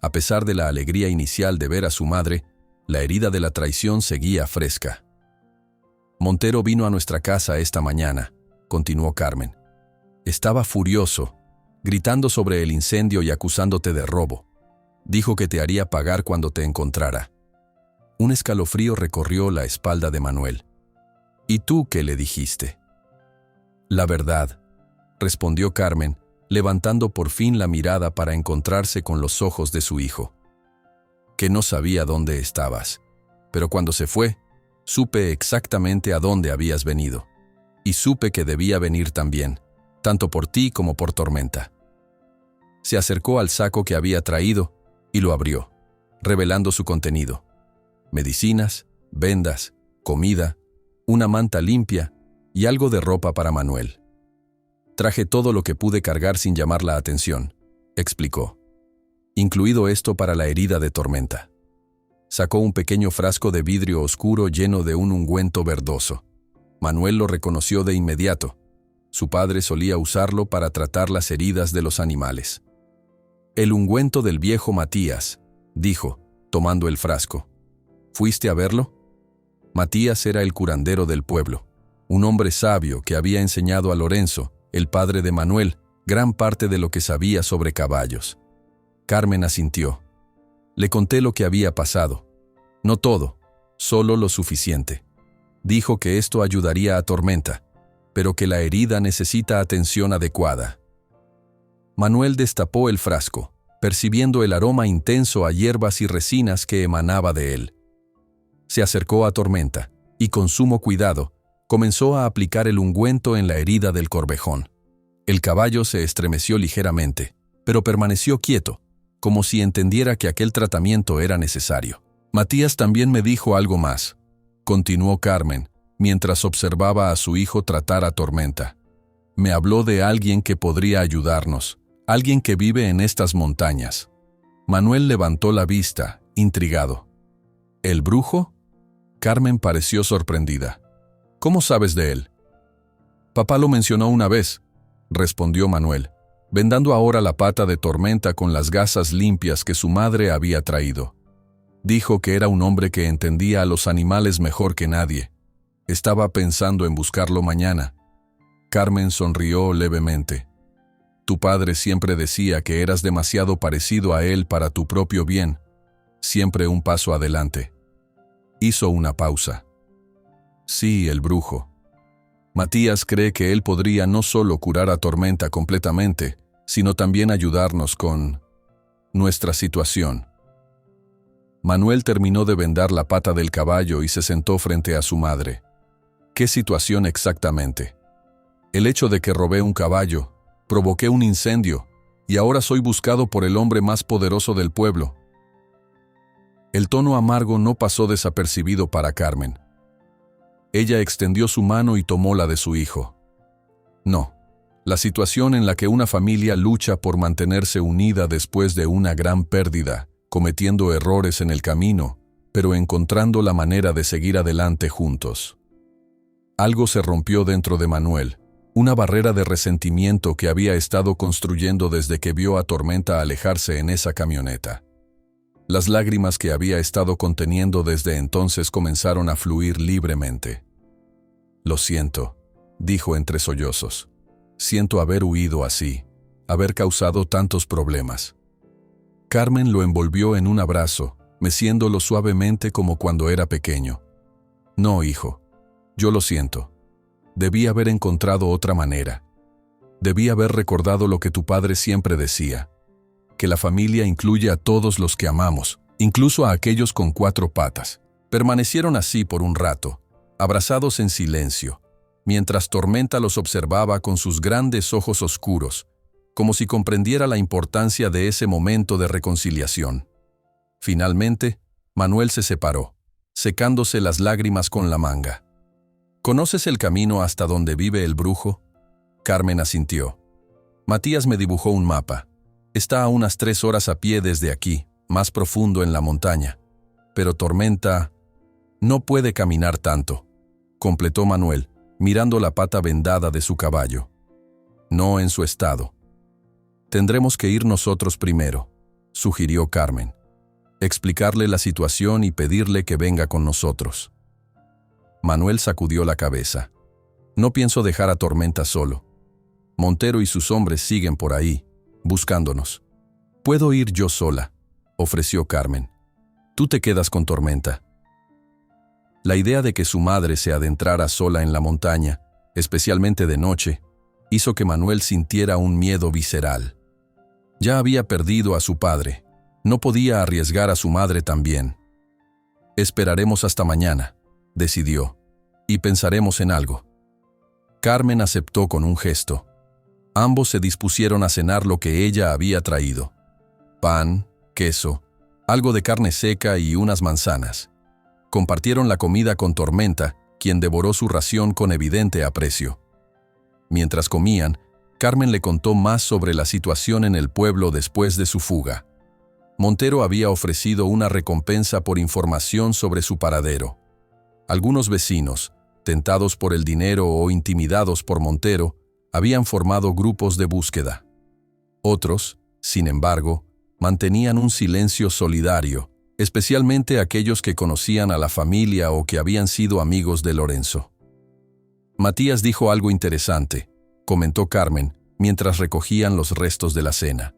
A pesar de la alegría inicial de ver a su madre, la herida de la traición seguía fresca. Montero vino a nuestra casa esta mañana, continuó Carmen. Estaba furioso, gritando sobre el incendio y acusándote de robo. Dijo que te haría pagar cuando te encontrara. Un escalofrío recorrió la espalda de Manuel. ¿Y tú qué le dijiste? La verdad, respondió Carmen, levantando por fin la mirada para encontrarse con los ojos de su hijo. Que no sabía dónde estabas, pero cuando se fue, supe exactamente a dónde habías venido. Y supe que debía venir también, tanto por ti como por Tormenta. Se acercó al saco que había traído y lo abrió, revelando su contenido. Medicinas, vendas, comida, una manta limpia y algo de ropa para Manuel. Traje todo lo que pude cargar sin llamar la atención, explicó. Incluido esto para la herida de Tormenta. Sacó un pequeño frasco de vidrio oscuro lleno de un ungüento verdoso. Manuel lo reconoció de inmediato. Su padre solía usarlo para tratar las heridas de los animales. El ungüento del viejo Matías, dijo, tomando el frasco. ¿Fuiste a verlo? Matías era el curandero del pueblo, un hombre sabio que había enseñado a Lorenzo, el padre de Manuel, gran parte de lo que sabía sobre caballos. Carmen asintió. Le conté lo que había pasado. No todo, solo lo suficiente. Dijo que esto ayudaría a Tormenta, pero que la herida necesita atención adecuada. Manuel destapó el frasco, percibiendo el aroma intenso a hierbas y resinas que emanaba de él. Se acercó a Tormenta y, con sumo cuidado, comenzó a aplicar el ungüento en la herida del corvejón. El caballo se estremeció ligeramente, pero permaneció quieto, como si entendiera que aquel tratamiento era necesario. Matías también me dijo algo más, continuó Carmen, mientras observaba a su hijo tratar a Tormenta. Me habló de alguien que podría ayudarnos, alguien que vive en estas montañas. Manuel levantó la vista, intrigado. ¿El brujo? Carmen pareció sorprendida. ¿Cómo sabes de él? Papá lo mencionó una vez, respondió Manuel, vendando ahora la pata de Tormenta con las gasas limpias que su madre había traído. Dijo que era un hombre que entendía a los animales mejor que nadie. Estaba pensando en buscarlo mañana. Carmen sonrió levemente. Tu padre siempre decía que eras demasiado parecido a él para tu propio bien, siempre un paso adelante. Hizo una pausa. Sí, el brujo. Matías cree que él podría no solo curar a Tormenta completamente, sino también ayudarnos con nuestra situación. Manuel terminó de vendar la pata del caballo y se sentó frente a su madre. ¿Qué situación exactamente? El hecho de que robé un caballo, provoqué un incendio, y ahora soy buscado por el hombre más poderoso del pueblo. El tono amargo no pasó desapercibido para Carmen. Ella extendió su mano y tomó la de su hijo. No, la situación en la que una familia lucha por mantenerse unida después de una gran pérdida, cometiendo errores en el camino, pero encontrando la manera de seguir adelante juntos. Algo se rompió dentro de Manuel, una barrera de resentimiento que había estado construyendo desde que vio a Tormenta alejarse en esa camioneta. Las lágrimas que había estado conteniendo desde entonces comenzaron a fluir libremente. Lo siento, dijo entre sollozos. Siento haber huido así, haber causado tantos problemas. Carmen lo envolvió en un abrazo, meciéndolo suavemente como cuando era pequeño. No, hijo, yo lo siento. Debí haber encontrado otra manera. Debí haber recordado lo que tu padre siempre decía, que la familia incluye a todos los que amamos, incluso a aquellos con 4 patas. Permanecieron así por un rato, abrazados en silencio, mientras Tormenta los observaba con sus grandes ojos oscuros, como si comprendiera la importancia de ese momento de reconciliación. Finalmente, Manuel se separó, secándose las lágrimas con la manga. ¿Conoces el camino hasta donde vive el brujo? Carmen asintió. Matías me dibujó un mapa. Está a unas 3 horas a pie desde aquí, más profundo en la montaña. Pero Tormenta no puede caminar tanto, completó Manuel, mirando la pata vendada de su caballo. No en su estado. Tendremos que ir nosotros primero. sugirió Carmen. Explicarle la situación y pedirle que venga con nosotros. Manuel sacudió la cabeza. No pienso dejar a Tormenta solo. Montero y sus hombres siguen por ahí, buscándonos. Puedo ir yo sola, ofreció Carmen. Tú te quedas con Tormenta. La idea de que su madre se adentrara sola en la montaña, especialmente de noche, hizo que Manuel sintiera un miedo visceral. Ya había perdido a su padre. No podía arriesgar a su madre también. Esperaremos hasta mañana, decidió, y pensaremos en algo. Carmen aceptó con un gesto. Ambos se dispusieron a cenar lo que ella había traído. Pan, queso, algo de carne seca y unas manzanas. Compartieron la comida con Tormenta, quien devoró su ración con evidente aprecio. Mientras comían, Carmen le contó más sobre la situación en el pueblo después de su fuga. Montero había ofrecido una recompensa por información sobre su paradero. Algunos vecinos, tentados por el dinero o intimidados por Montero, habían formado grupos de búsqueda. Otros, sin embargo, mantenían un silencio solidario, especialmente aquellos que conocían a la familia o que habían sido amigos de Lorenzo. Matías dijo algo interesante, comentó Carmen, mientras recogían los restos de la cena.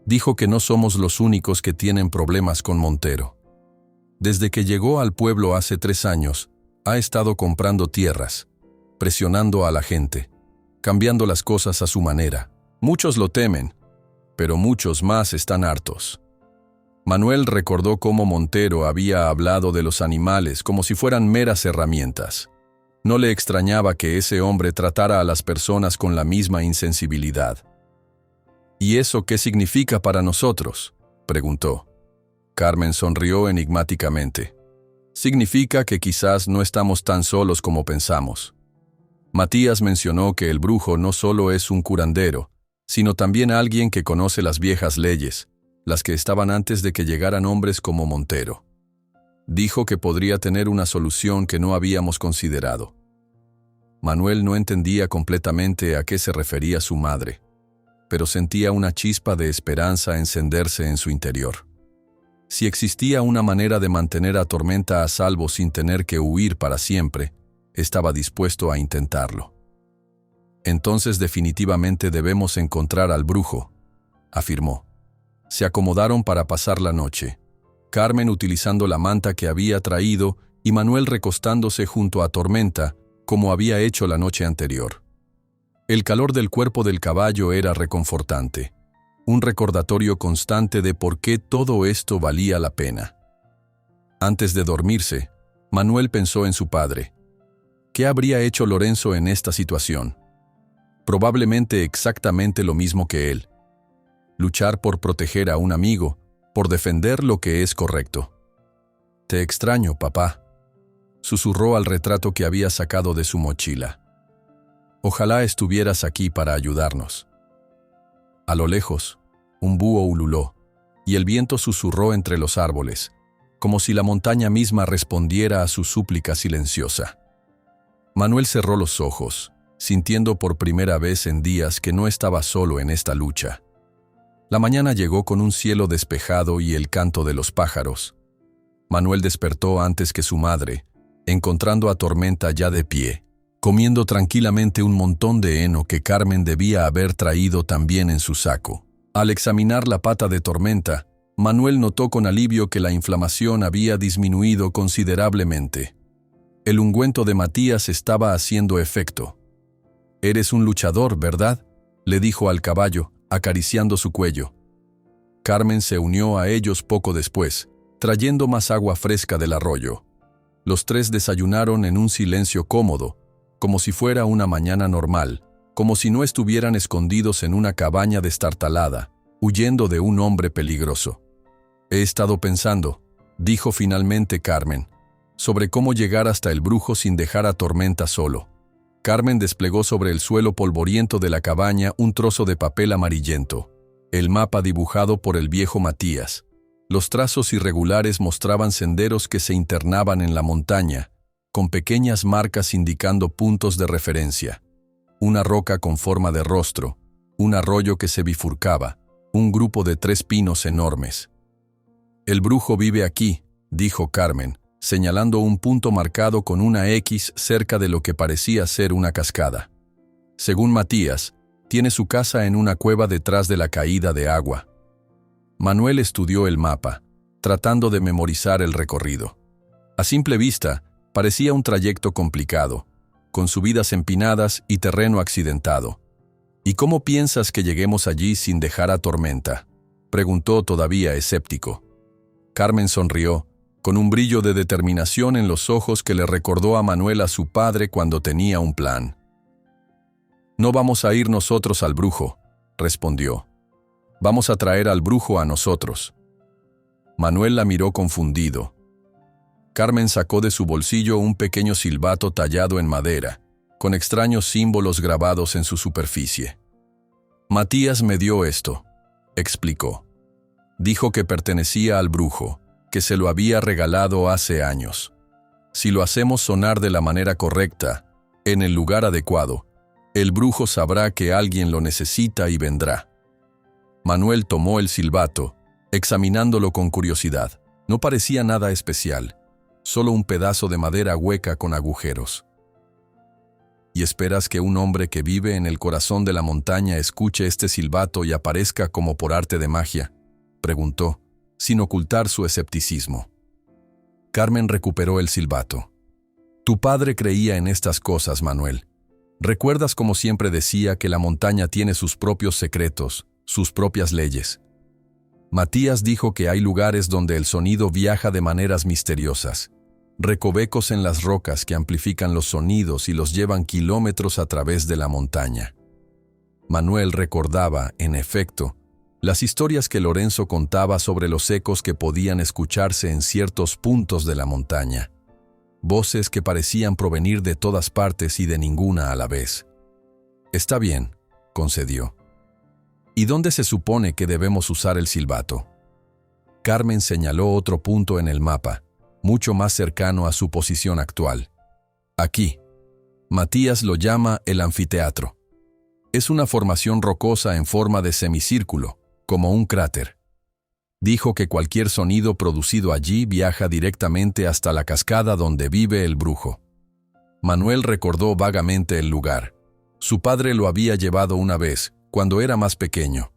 Dijo que no somos los únicos que tienen problemas con Montero. Desde que llegó al pueblo hace 3 años, ha estado comprando tierras, presionando a la gente, cambiando las cosas a su manera. Muchos lo temen, pero muchos más están hartos. Manuel recordó cómo Montero había hablado de los animales como si fueran meras herramientas. No le extrañaba que ese hombre tratara a las personas con la misma insensibilidad. ¿Y eso qué significa para nosotros?, preguntó. Carmen sonrió enigmáticamente. Significa que quizás no estamos tan solos como pensamos. Matías mencionó que el brujo no solo es un curandero, sino también alguien que conoce las viejas leyes, las que estaban antes de que llegaran hombres como Montero. Dijo que podría tener una solución que no habíamos considerado. Manuel no entendía completamente a qué se refería su madre, pero sentía una chispa de esperanza encenderse en su interior. Si existía una manera de mantener a Tormenta a salvo sin tener que huir para siempre, estaba dispuesto a intentarlo. Entonces definitivamente debemos encontrar al brujo, afirmó. Se acomodaron para pasar la noche, Carmen utilizando la manta que había traído y Manuel recostándose junto a Tormenta, como había hecho la noche anterior. El calor del cuerpo del caballo era reconfortante, un recordatorio constante de por qué todo esto valía la pena. Antes de dormirse, Manuel pensó en su padre. ¿Qué habría hecho Lorenzo en esta situación? Probablemente exactamente lo mismo que él. Luchar por proteger a un amigo, por defender lo que es correcto. «Te extraño, papá», susurró al retrato que había sacado de su mochila. «Ojalá estuvieras aquí para ayudarnos». A lo lejos, un búho ululó, y el viento susurró entre los árboles, como si la montaña misma respondiera a su súplica silenciosa. Manuel cerró los ojos, sintiendo por primera vez en días que no estaba solo en esta lucha. La mañana llegó con un cielo despejado y el canto de los pájaros. Manuel despertó antes que su madre, encontrando a Tormenta ya de pie, comiendo tranquilamente un montón de heno que Carmen debía haber traído también en su saco. Al examinar la pata de Tormenta, Manuel notó con alivio que la inflamación había disminuido considerablemente. El ungüento de Matías estaba haciendo efecto. «Eres un luchador, ¿verdad?», le dijo al caballo, acariciando su cuello. Carmen se unió a ellos poco después, trayendo más agua fresca del arroyo. Los tres desayunaron en un silencio cómodo, como si fuera una mañana normal, como si no estuvieran escondidos en una cabaña destartalada, huyendo de un hombre peligroso. «He estado pensando», dijo finalmente Carmen, «sobre cómo llegar hasta el brujo sin dejar a Tormenta solo». Carmen desplegó sobre el suelo polvoriento de la cabaña un trozo de papel amarillento, el mapa dibujado por el viejo Matías. Los trazos irregulares mostraban senderos que se internaban en la montaña, con pequeñas marcas indicando puntos de referencia. Una roca con forma de rostro, un arroyo que se bifurcaba, un grupo de 3 pinos enormes. «El brujo vive aquí», dijo Carmen, señalando un punto marcado con una X cerca de lo que parecía ser una cascada. Según Matías, tiene su casa en una cueva detrás de la caída de agua. Manuel estudió el mapa, tratando de memorizar el recorrido. A simple vista, parecía un trayecto complicado, con subidas empinadas y terreno accidentado. «¿Y cómo piensas que lleguemos allí sin dejar a Tormenta?», preguntó todavía escéptico. Carmen sonrió, con un brillo de determinación en los ojos que le recordó a Manuel a su padre cuando tenía un plan. «No vamos a ir nosotros al brujo», respondió. «Vamos a traer al brujo a nosotros». Manuel la miró confundido. Carmen sacó de su bolsillo un pequeño silbato tallado en madera, con extraños símbolos grabados en su superficie. «Matías me dio esto», explicó. «Dijo que pertenecía al brujo, que se lo había regalado hace años. Si lo hacemos sonar de la manera correcta, en el lugar adecuado, el brujo sabrá que alguien lo necesita y vendrá». Manuel tomó el silbato, examinándolo con curiosidad. No parecía nada especial, solo un pedazo de madera hueca con agujeros. «¿Y esperas que un hombre que vive en el corazón de la montaña escuche este silbato y aparezca como por arte de magia?», preguntó, sin ocultar su escepticismo. Carmen recuperó el silbato. «Tu padre creía en estas cosas, Manuel. ¿Recuerdas cómo siempre decía que la montaña tiene sus propios secretos, sus propias leyes? Matías dijo que hay lugares donde el sonido viaja de maneras misteriosas, recovecos en las rocas que amplifican los sonidos y los llevan kilómetros a través de la montaña». Manuel recordaba, en efecto, las historias que Lorenzo contaba sobre los ecos que podían escucharse en ciertos puntos de la montaña. Voces que parecían provenir de todas partes y de ninguna a la vez. «Está bien», concedió. «¿Y dónde se supone que debemos usar el silbato?». Carmen señaló otro punto en el mapa, mucho más cercano a su posición actual. «Aquí». Matías lo llama el anfiteatro. Es una formación rocosa en forma de semicírculo, como un cráter. Dijo que cualquier sonido producido allí viaja directamente hasta la cascada donde vive el brujo. Manuel recordó vagamente el lugar. Su padre lo había llevado una vez, cuando era más pequeño.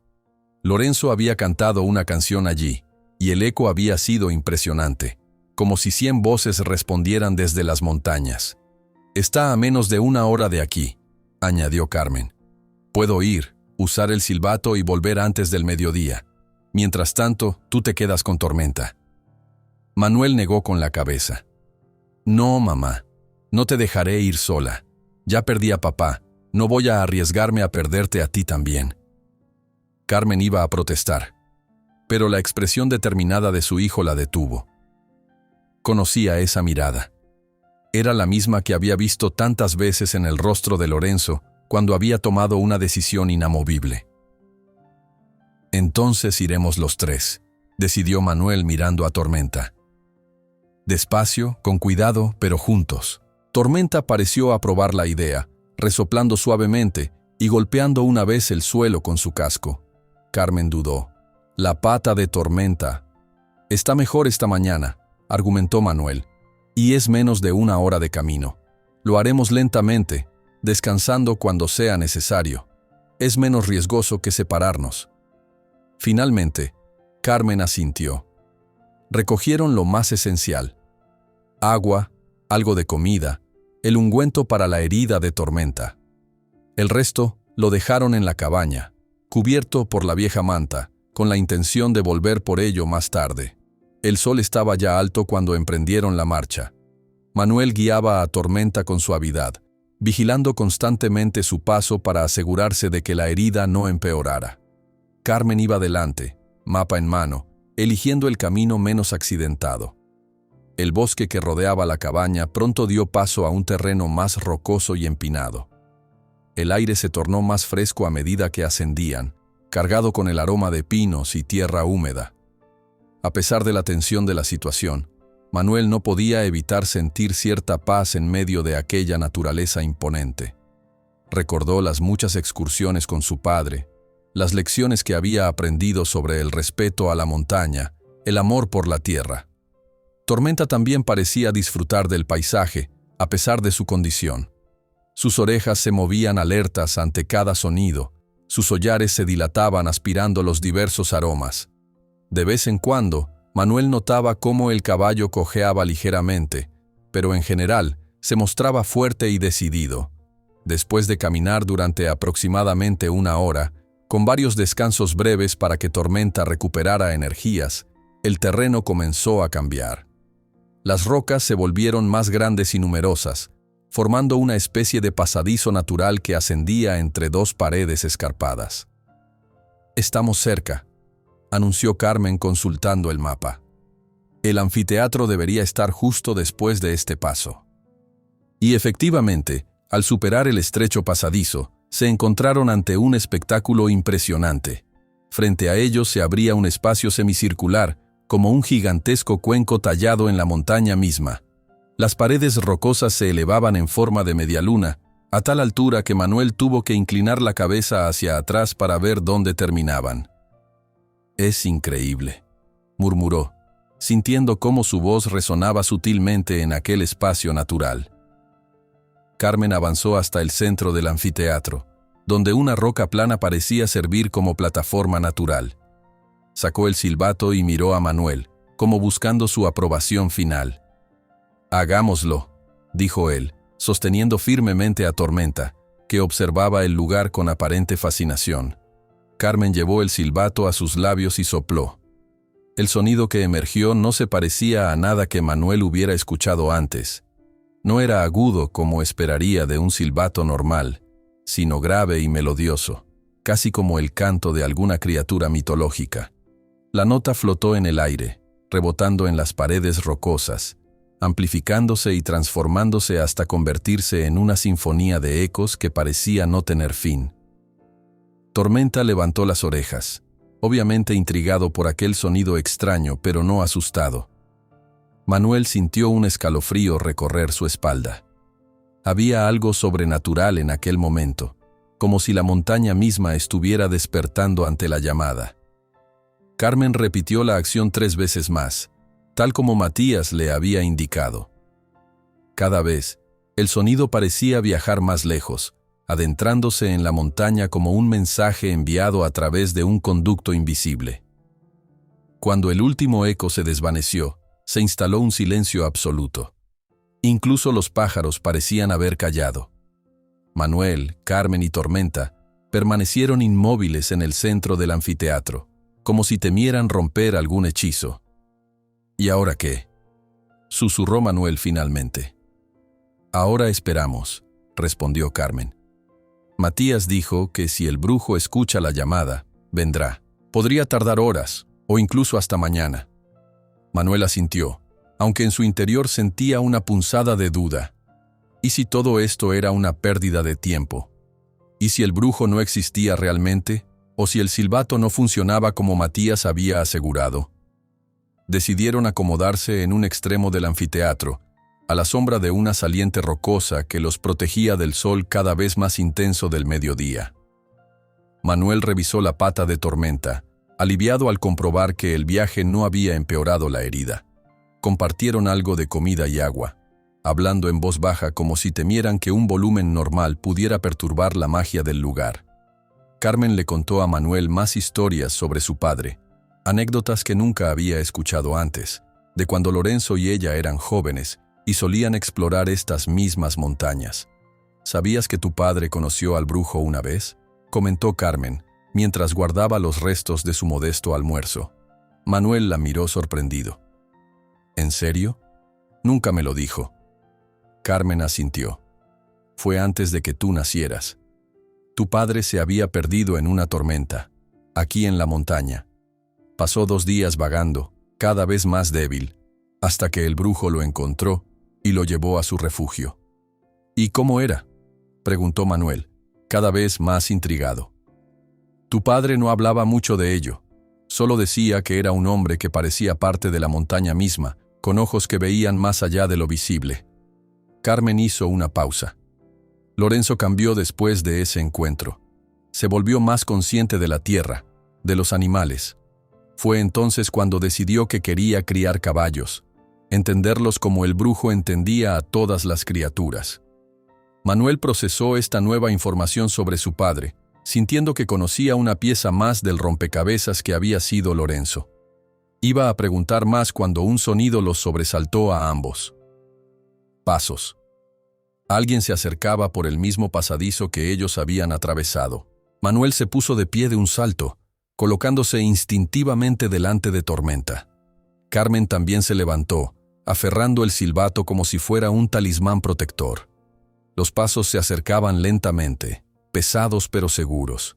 Lorenzo había cantado una canción allí, y el eco había sido impresionante, como si 100 voces respondieran desde las montañas. «Está a menos de 1 hora de aquí», añadió Carmen. «Puedo ir, usar el silbato y volver antes del mediodía. Mientras tanto, tú te quedas con Tormenta». Manuel negó con la cabeza. «No, mamá, no te dejaré ir sola. Ya perdí a papá, no voy a arriesgarme a perderte a ti también». Carmen iba a protestar, pero la expresión determinada de su hijo la detuvo. Conocía esa mirada. Era la misma que había visto tantas veces en el rostro de Lorenzo cuando había tomado una decisión inamovible. «Entonces iremos los 3», decidió Manuel mirando a Tormenta. Despacio, con cuidado, pero juntos. Tormenta pareció aprobar la idea, resoplando suavemente y golpeando una vez el suelo con su casco. Carmen dudó. «La pata de Tormenta. Está mejor esta mañana», argumentó Manuel, «y es menos de 1 hora de camino. Lo haremos lentamente, descansando cuando sea necesario. Es menos riesgoso que separarnos». Finalmente, Carmen asintió. Recogieron lo más esencial: agua, algo de comida, el ungüento para la herida de Tormenta. El resto lo dejaron en la cabaña, cubierto por la vieja manta, con la intención de volver por ello más tarde. El sol estaba ya alto cuando emprendieron la marcha. Manuel guiaba a Tormenta con suavidad, vigilando constantemente su paso para asegurarse de que la herida no empeorara. Carmen iba delante, mapa en mano, eligiendo el camino menos accidentado. El bosque que rodeaba la cabaña pronto dio paso a un terreno más rocoso y empinado. El aire se tornó más fresco a medida que ascendían, cargado con el aroma de pinos y tierra húmeda. A pesar de la tensión de la situación, Manuel no podía evitar sentir cierta paz en medio de aquella naturaleza imponente. Recordó las muchas excursiones con su padre, las lecciones que había aprendido sobre el respeto a la montaña, el amor por la tierra. Tormenta también parecía disfrutar del paisaje, a pesar de su condición. Sus orejas se movían alertas ante cada sonido, sus hollares se dilataban aspirando los diversos aromas. De vez en cuando, Manuel notaba cómo el caballo cojeaba ligeramente, pero en general se mostraba fuerte y decidido. Después de caminar durante aproximadamente 1 hora, con varios descansos breves para que Tormenta recuperara energías, el terreno comenzó a cambiar. Las rocas se volvieron más grandes y numerosas, formando una especie de pasadizo natural que ascendía entre dos paredes escarpadas. «Estamos cerca», anunció Carmen consultando el mapa. «El anfiteatro debería estar justo después de este paso». Y efectivamente, al superar el estrecho pasadizo, se encontraron ante un espectáculo impresionante. Frente a ellos se abría un espacio semicircular, como un gigantesco cuenco tallado en la montaña misma. Las paredes rocosas se elevaban en forma de medialuna, a tal altura que Manuel tuvo que inclinar la cabeza hacia atrás para ver dónde terminaban. «Es increíble», murmuró, sintiendo cómo su voz resonaba sutilmente en aquel espacio natural. Carmen avanzó hasta el centro del anfiteatro, donde una roca plana parecía servir como plataforma natural. Sacó el silbato y miró a Manuel, como buscando su aprobación final. «Hagámoslo», dijo él, sosteniendo firmemente a Tormenta, que observaba el lugar con aparente fascinación. Carmen llevó el silbato a sus labios y sopló. El sonido que emergió no se parecía a nada que Manuel hubiera escuchado antes. No era agudo como esperaría de un silbato normal, sino grave y melodioso, casi como el canto de alguna criatura mitológica. La nota flotó en el aire, rebotando en las paredes rocosas, amplificándose y transformándose hasta convertirse en una sinfonía de ecos que parecía no tener fin. Tormenta levantó las orejas, obviamente intrigado por aquel sonido extraño, pero no asustado. Manuel sintió un escalofrío recorrer su espalda. Había algo sobrenatural en aquel momento, como si la montaña misma estuviera despertando ante la llamada. Carmen repitió la acción 3 veces más, tal como Matías le había indicado. Cada vez, el sonido parecía viajar más lejos, adentrándose en la montaña como un mensaje enviado a través de un conducto invisible. Cuando el último eco se desvaneció, se instaló un silencio absoluto. Incluso los pájaros parecían haber callado. Manuel, Carmen y Tormenta permanecieron inmóviles en el centro del anfiteatro, como si temieran romper algún hechizo. «¿Y ahora qué?», susurró Manuel finalmente. «Ahora esperamos», respondió Carmen. Matías dijo que si el brujo escucha la llamada, vendrá. Podría tardar horas, o incluso hasta mañana. Manuel asintió, aunque en su interior sentía una punzada de duda. ¿Y si todo esto era una pérdida de tiempo? ¿Y si el brujo no existía realmente? ¿O si el silbato no funcionaba como Matías había asegurado? Decidieron acomodarse en un extremo del anfiteatro, a la sombra de una saliente rocosa que los protegía del sol cada vez más intenso del mediodía. Manuel revisó la pata de Tormenta, aliviado al comprobar que el viaje no había empeorado la herida. Compartieron algo de comida y agua, hablando en voz baja como si temieran que un volumen normal pudiera perturbar la magia del lugar. Carmen le contó a Manuel más historias sobre su padre, anécdotas que nunca había escuchado antes, de cuando Lorenzo y ella eran jóvenes y solían explorar estas mismas montañas. «¿Sabías que tu padre conoció al brujo una vez?», comentó Carmen, mientras guardaba los restos de su modesto almuerzo. Manuel la miró sorprendido. «¿En serio? Nunca me lo dijo». Carmen asintió. «Fue antes de que tú nacieras. Tu padre se había perdido en una tormenta, aquí en la montaña. Pasó 2 días vagando, cada vez más débil, hasta que el brujo lo encontró y lo llevó a su refugio». «¿Y cómo era?», preguntó Manuel, cada vez más intrigado. «Tu padre no hablaba mucho de ello. Solo decía que era un hombre que parecía parte de la montaña misma, con ojos que veían más allá de lo visible». Carmen hizo una pausa. «Lorenzo cambió después de ese encuentro. Se volvió más consciente de la tierra, de los animales. Fue entonces cuando decidió que quería criar caballos, entenderlos como el brujo entendía a todas las criaturas. Manuel procesó esta nueva información sobre su padre, sintiendo que conocía una pieza más del rompecabezas que había sido Lorenzo. Iba a preguntar más cuando un sonido los sobresaltó a ambos. Pasos. Alguien se acercaba por el mismo pasadizo que ellos habían atravesado. Manuel se puso de pie de un salto, colocándose instintivamente delante de Tormenta. Carmen también se levantó, aferrando el silbato como si fuera un talismán protector. Los pasos se acercaban lentamente, pesados pero seguros.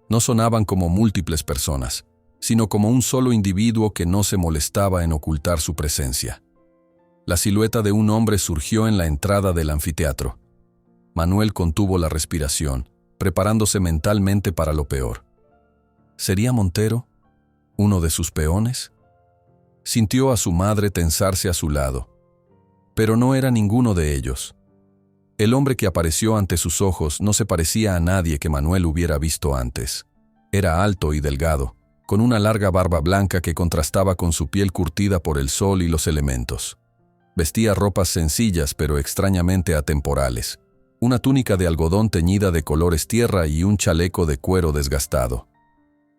No sonaban como múltiples personas, sino como un solo individuo que no se molestaba en ocultar su presencia. La silueta de un hombre surgió en la entrada del anfiteatro. Manuel contuvo la respiración, preparándose mentalmente para lo peor. ¿Sería Montero? ¿Uno de sus peones? Sintió a su madre tensarse a su lado. Pero no era ninguno de ellos. El hombre que apareció ante sus ojos no se parecía a nadie que Manuel hubiera visto antes. Era alto y delgado, con una larga barba blanca que contrastaba con su piel curtida por el sol y los elementos. Vestía ropas sencillas pero extrañamente atemporales, una túnica de algodón teñida de colores tierra y un chaleco de cuero desgastado.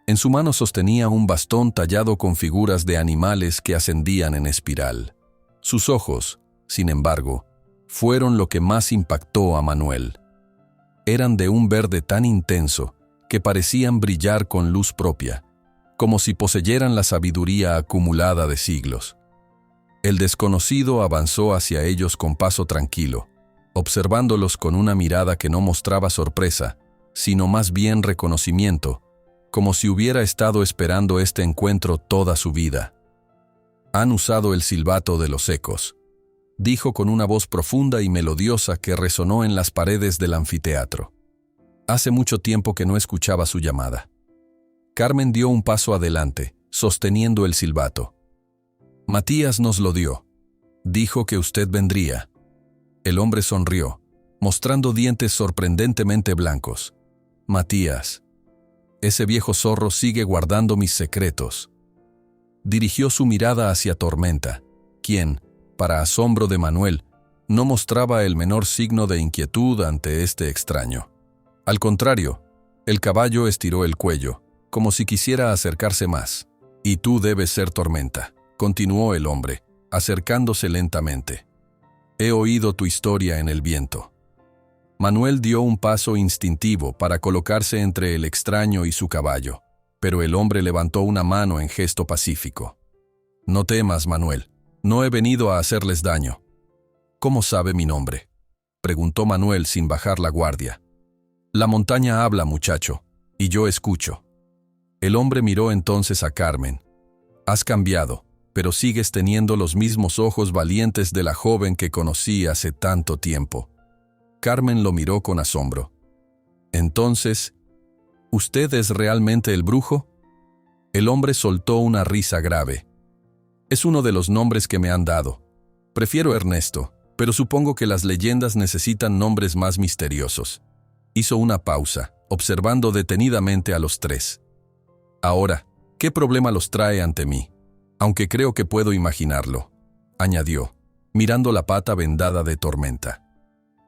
En su mano sostenía un bastón tallado con figuras de animales que ascendían en espiral. Sus ojos, sin embargo, fueron lo que más impactó a Manuel. Eran de un verde tan intenso que parecían brillar con luz propia, como si poseyeran la sabiduría acumulada de siglos. El desconocido avanzó hacia ellos con paso tranquilo, observándolos con una mirada que no mostraba sorpresa, sino más bien reconocimiento, como si hubiera estado esperando este encuentro toda su vida. «Han usado el silbato de los ecos», dijo con una voz profunda y melodiosa que resonó en las paredes del anfiteatro. Hace mucho tiempo que no escuchaba su llamada. Carmen dio un paso adelante, sosteniendo el silbato. «Matías nos lo dio. Dijo que usted vendría». El hombre sonrió, mostrando dientes sorprendentemente blancos. «Matías, ese viejo zorro sigue guardando mis secretos». Dirigió su mirada hacia Tormenta, quien, para asombro de Manuel, no mostraba el menor signo de inquietud ante este extraño. Al contrario, el caballo estiró el cuello, como si quisiera acercarse más. «Y tú debes ser Tormenta», continuó el hombre, acercándose lentamente. «He oído tu historia en el viento». Manuel dio un paso instintivo para colocarse entre el extraño y su caballo, pero el hombre levantó una mano en gesto pacífico. «No temas, Manuel, no he venido a hacerles daño». «¿Cómo sabe mi nombre?», preguntó Manuel sin bajar la guardia. «La montaña habla, muchacho, y yo escucho». El hombre miró entonces a Carmen. «Has cambiado, pero sigues teniendo los mismos ojos valientes de la joven que conocí hace tanto tiempo». Carmen lo miró con asombro. «Entonces, ¿usted es realmente el brujo?». El hombre soltó una risa grave. «Es uno de los nombres que me han dado. Prefiero Ernesto, pero supongo que las leyendas necesitan nombres más misteriosos». Hizo una pausa, observando detenidamente a los tres. «Ahora, ¿qué problema los trae ante mí? Aunque creo que puedo imaginarlo», añadió, mirando la pata vendada de Tormenta.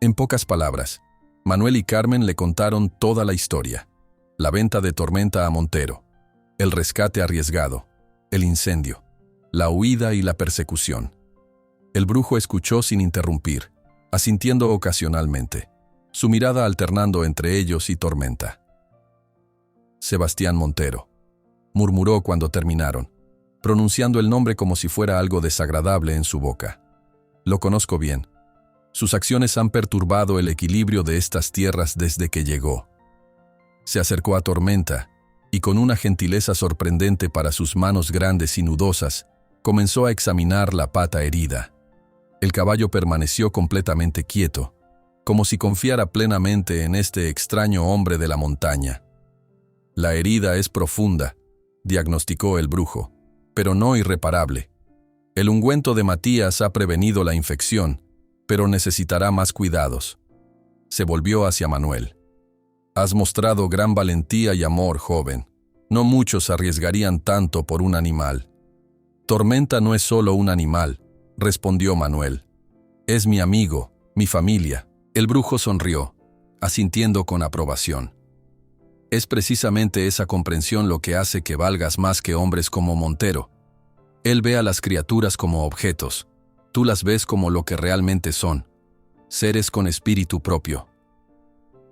En pocas palabras, Manuel y Carmen le contaron toda la historia. La venta de Tormenta a Montero, el rescate arriesgado, el incendio, la huida y la persecución. El brujo escuchó sin interrumpir, asintiendo ocasionalmente, su mirada alternando entre ellos y Tormenta. «Sebastián Montero», murmuró cuando terminaron, pronunciando el nombre como si fuera algo desagradable en su boca. «Lo conozco bien. Sus acciones han perturbado el equilibrio de estas tierras desde que llegó». Se acercó a Tormenta y con una gentileza sorprendente para sus manos grandes y nudosas, comenzó a examinar la pata herida. El caballo permaneció completamente quieto, como si confiara plenamente en este extraño hombre de la montaña. «La herida es profunda», diagnosticó el brujo, «pero no irreparable. El ungüento de Matías ha prevenido la infección, pero necesitará más cuidados». Se volvió hacia Manuel. Has mostrado gran valentía y amor, joven. No muchos arriesgarían tanto por un animal. Tormenta no es solo un animal, respondió Manuel. Es mi amigo, mi familia. El brujo sonrió, asintiendo con aprobación. Es precisamente esa comprensión lo que hace que valgas más que hombres como Montero. Él ve a las criaturas como objetos. Tú las ves como lo que realmente son, seres con espíritu propio.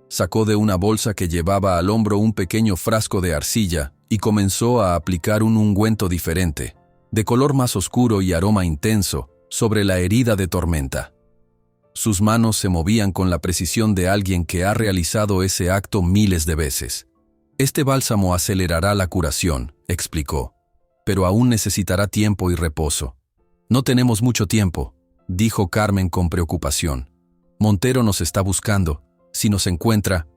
Sacó de una bolsa que llevaba al hombro un pequeño frasco de arcilla y comenzó a aplicar un ungüento diferente, de color más oscuro y aroma intenso, sobre la herida de Tormenta. Sus manos se movían con la precisión de alguien que ha realizado ese acto miles de veces. Este bálsamo acelerará la curación, explicó, pero aún necesitará tiempo y reposo. No tenemos mucho tiempo, dijo Carmen con preocupación. Montero nos está buscando. Si nos encuentra...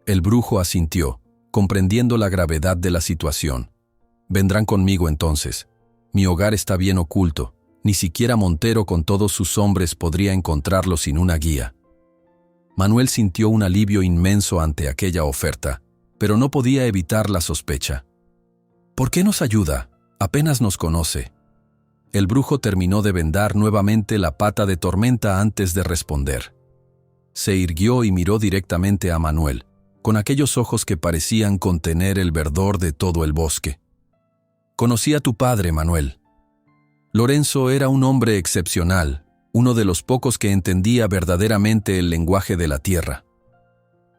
El brujo asintió, comprendiendo la gravedad de la situación. Vendrán conmigo entonces. Mi hogar está bien oculto. Ni siquiera Montero con todos sus hombres podría encontrarlo sin una guía. Manuel sintió un alivio inmenso ante aquella oferta, pero no podía evitar la sospecha. ¿Por qué nos ayuda? Apenas nos conoce. El brujo terminó de vendar nuevamente la pata de Tormenta antes de responder. Se irguió y miró directamente a Manuel, con aquellos ojos que parecían contener el verdor de todo el bosque. Conocí a tu padre, Manuel. Lorenzo era un hombre excepcional, uno de los pocos que entendía verdaderamente el lenguaje de la tierra.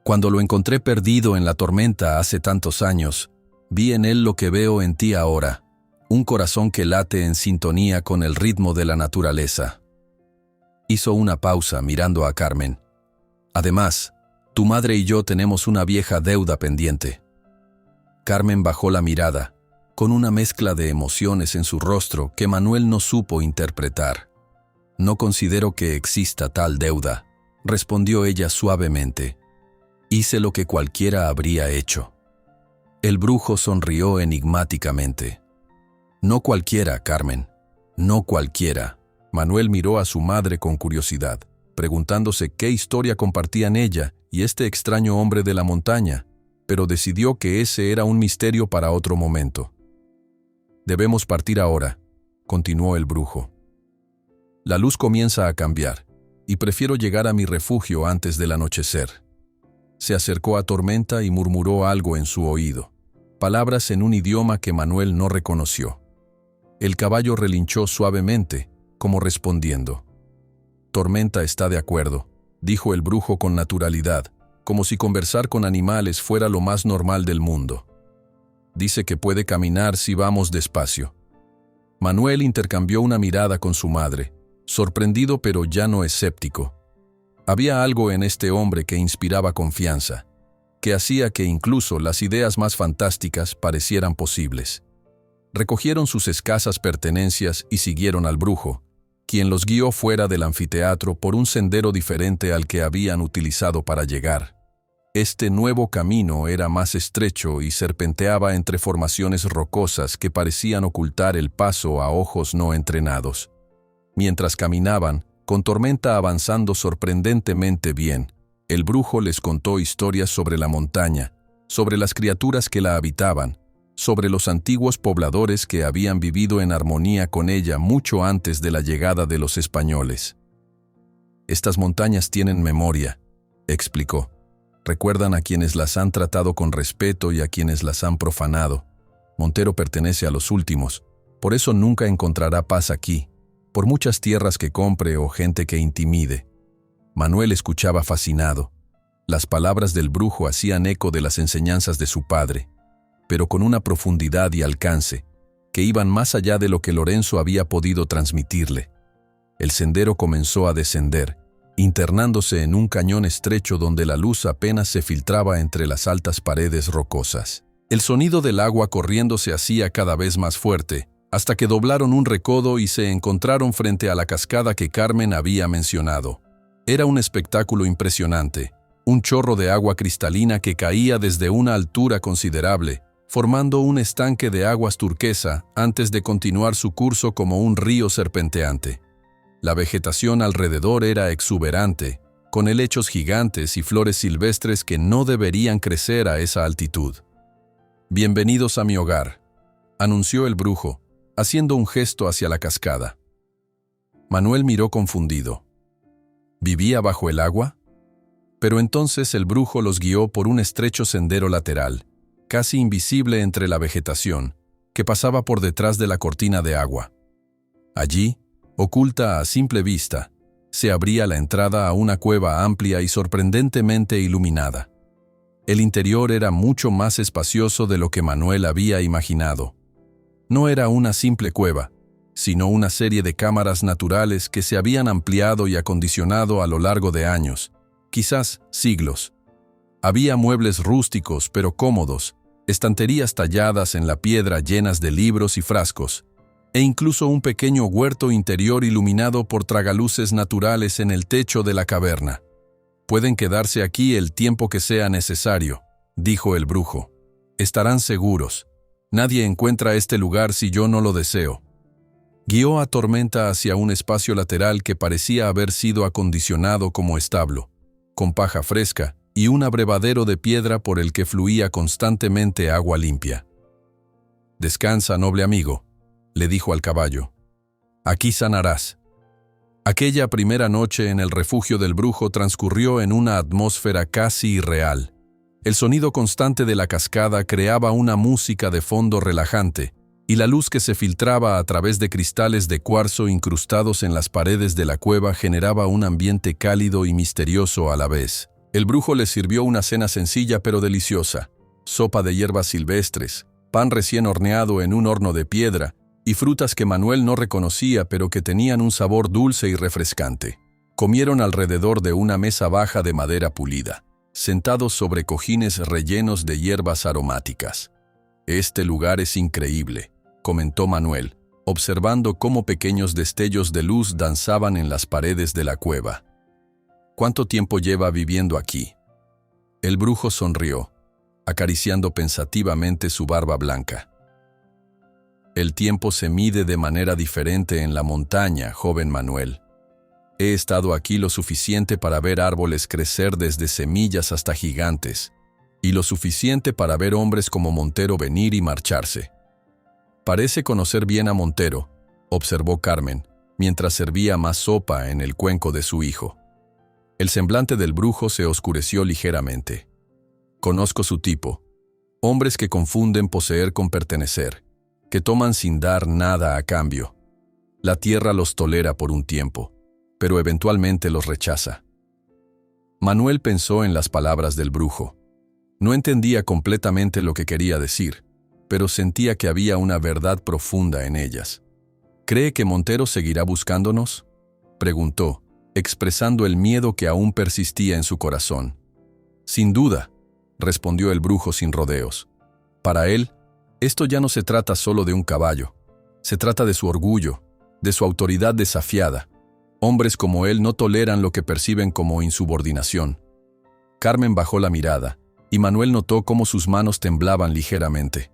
Cuando lo encontré perdido en la tormenta hace tantos años, vi en él lo que veo en ti ahora, un corazón que late en sintonía con el ritmo de la naturaleza. Hizo una pausa mirando a Carmen. Además, tu madre y yo tenemos una vieja deuda pendiente. Carmen bajó la mirada, con una mezcla de emociones en su rostro que Manuel no supo interpretar. No considero que exista tal deuda, respondió ella suavemente. Hice lo que cualquiera habría hecho. El brujo sonrió enigmáticamente. No cualquiera, Carmen, no cualquiera. Manuel miró a su madre con curiosidad, preguntándose qué historia compartían ella y este extraño hombre de la montaña, pero decidió que ese era un misterio para otro momento. Debemos partir ahora, continuó el brujo. La luz comienza a cambiar, y prefiero llegar a mi refugio antes del anochecer. Se acercó a Tormenta y murmuró algo en su oído, palabras en un idioma que Manuel no reconoció. El caballo relinchó suavemente, como respondiendo. Tormenta está de acuerdo, dijo el brujo con naturalidad, como si conversar con animales fuera lo más normal del mundo. Dice que puede caminar si vamos despacio. Manuel intercambió una mirada con su madre, sorprendido pero ya no escéptico. Había algo en este hombre que inspiraba confianza, que hacía que incluso las ideas más fantásticas parecieran posibles. Recogieron sus escasas pertenencias y siguieron al brujo, quien los guió fuera del anfiteatro por un sendero diferente al que habían utilizado para llegar. Este nuevo camino era más estrecho y serpenteaba entre formaciones rocosas que parecían ocultar el paso a ojos no entrenados. Mientras caminaban, con Tormenta avanzando sorprendentemente bien, el brujo les contó historias sobre la montaña, sobre las criaturas que la habitaban, sobre los antiguos pobladores que habían vivido en armonía con ella mucho antes de la llegada de los españoles. Estas montañas tienen memoria, explicó. Recuerdan a quienes las han tratado con respeto y a quienes las han profanado. Montero pertenece a los últimos, por eso nunca encontrará paz aquí, por muchas tierras que compre o gente que intimide. Manuel escuchaba fascinado. Las palabras del brujo hacían eco de las enseñanzas de su padre, pero con una profundidad y alcance que iban más allá de lo que Lorenzo había podido transmitirle. El sendero comenzó a descender, internándose en un cañón estrecho donde la luz apenas se filtraba entre las altas paredes rocosas. El sonido del agua corriendo se hacía cada vez más fuerte, hasta que doblaron un recodo y se encontraron frente a la cascada que Carmen había mencionado. Era un espectáculo impresionante, un chorro de agua cristalina que caía desde una altura considerable, formando un estanque de aguas turquesa antes de continuar su curso como un río serpenteante. La vegetación alrededor era exuberante, con helechos gigantes y flores silvestres que no deberían crecer a esa altitud. «Bienvenidos a mi hogar», anunció el brujo, haciendo un gesto hacia la cascada. Manuel miró confundido. ¿Vivía bajo el agua? Pero entonces el brujo los guió por un estrecho sendero lateral, casi invisible entre la vegetación, que pasaba por detrás de la cortina de agua. Allí, oculta a simple vista, se abría la entrada a una cueva amplia y sorprendentemente iluminada. El interior era mucho más espacioso de lo que Manuel había imaginado. No era una simple cueva, sino una serie de cámaras naturales que se habían ampliado y acondicionado a lo largo de años, quizás siglos. Había muebles rústicos pero cómodos, estanterías talladas en la piedra llenas de libros y frascos, e incluso un pequeño huerto interior iluminado por tragaluces naturales en el techo de la caverna. «Pueden quedarse aquí el tiempo que sea necesario», dijo el brujo. «Estarán seguros. Nadie encuentra este lugar si yo no lo deseo». Guió a Tormenta hacia un espacio lateral que parecía haber sido acondicionado como establo, con paja fresca y un abrevadero de piedra por el que fluía constantemente agua limpia. «Descansa, noble amigo», le dijo al caballo. «Aquí sanarás». Aquella primera noche en el refugio del brujo transcurrió en una atmósfera casi irreal. El sonido constante de la cascada creaba una música de fondo relajante, y la luz que se filtraba a través de cristales de cuarzo incrustados en las paredes de la cueva generaba un ambiente cálido y misterioso a la vez. El brujo les sirvió una cena sencilla pero deliciosa: sopa de hierbas silvestres, pan recién horneado en un horno de piedra, y frutas que Manuel no reconocía pero que tenían un sabor dulce y refrescante. Comieron alrededor de una mesa baja de madera pulida, sentados sobre cojines rellenos de hierbas aromáticas. «Este lugar es increíble», comentó Manuel, observando cómo pequeños destellos de luz danzaban en las paredes de la cueva. «¿Cuánto tiempo lleva viviendo aquí?» El brujo sonrió, acariciando pensativamente su barba blanca. «El tiempo se mide de manera diferente en la montaña, joven Manuel. He estado aquí lo suficiente para ver árboles crecer desde semillas hasta gigantes, y lo suficiente para ver hombres como Montero venir y marcharse». «Parece conocer bien a Montero», observó Carmen, mientras servía más sopa en el cuenco de su hijo. El semblante del brujo se oscureció ligeramente. «Conozco su tipo. Hombres que confunden poseer con pertenecer, que toman sin dar nada a cambio. La tierra los tolera por un tiempo, pero eventualmente los rechaza». Manuel pensó en las palabras del brujo. No entendía completamente lo que quería decir, pero sentía que había una verdad profunda en ellas. «¿Cree que Montero seguirá buscándonos?», preguntó, expresando el miedo que aún persistía en su corazón. «Sin duda», respondió el brujo sin rodeos. «Para él, esto ya no se trata solo de un caballo. Se trata de su orgullo, de su autoridad desafiada. Hombres como él no toleran lo que perciben como insubordinación». Carmen bajó la mirada, y Manuel notó cómo sus manos temblaban ligeramente.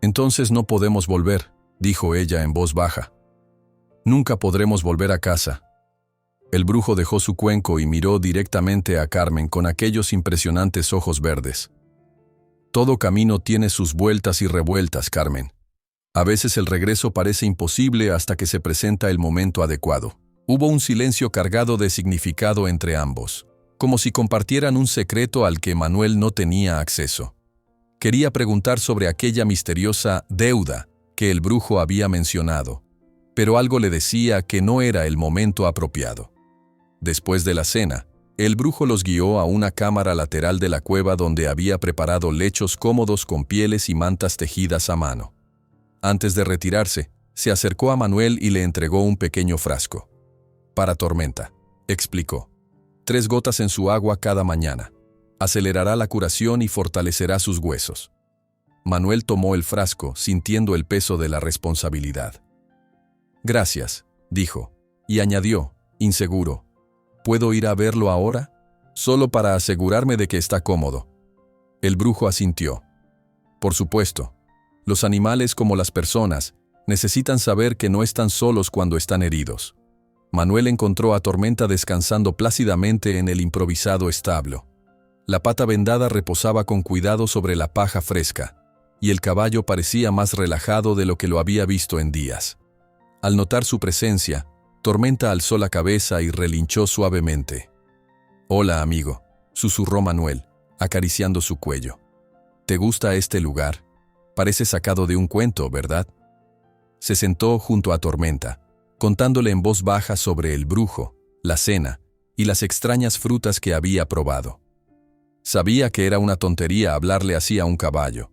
«Entonces no podemos volver», dijo ella en voz baja. «Nunca podremos volver a casa». El brujo dejó su cuenco y miró directamente a Carmen con aquellos impresionantes ojos verdes. «Todo camino tiene sus vueltas y revueltas, Carmen. A veces el regreso parece imposible hasta que se presenta el momento adecuado». Hubo un silencio cargado de significado entre ambos, como si compartieran un secreto al que Manuel no tenía acceso. Quería preguntar sobre aquella misteriosa deuda que el brujo había mencionado, pero algo le decía que no era el momento apropiado. Después de la cena, el brujo los guió a una cámara lateral de la cueva donde había preparado lechos cómodos con pieles y mantas tejidas a mano. Antes de retirarse, se acercó a Manuel y le entregó un pequeño frasco. «Para Tormenta», explicó. 3 gotas en su agua cada mañana. Acelerará la curación y fortalecerá sus huesos». Manuel tomó el frasco, sintiendo el peso de la responsabilidad. «Gracias», dijo, y añadió, inseguro, «¿Puedo ir a verlo ahora? Solo para asegurarme de que está cómodo». El brujo asintió. «Por supuesto. Los animales, como las personas, necesitan saber que no están solos cuando están heridos». Manuel encontró a Tormenta descansando plácidamente en el improvisado establo. La pata vendada reposaba con cuidado sobre la paja fresca, y el caballo parecía más relajado de lo que lo había visto en días. Al notar su presencia, Tormenta alzó la cabeza y relinchó suavemente. «Hola, amigo», susurró Manuel, acariciando su cuello. «¿Te gusta este lugar? Parece sacado de un cuento, ¿verdad?». Se sentó junto a Tormenta, contándole en voz baja sobre el brujo, la cena y las extrañas frutas que había probado. Sabía que era una tontería hablarle así a un caballo,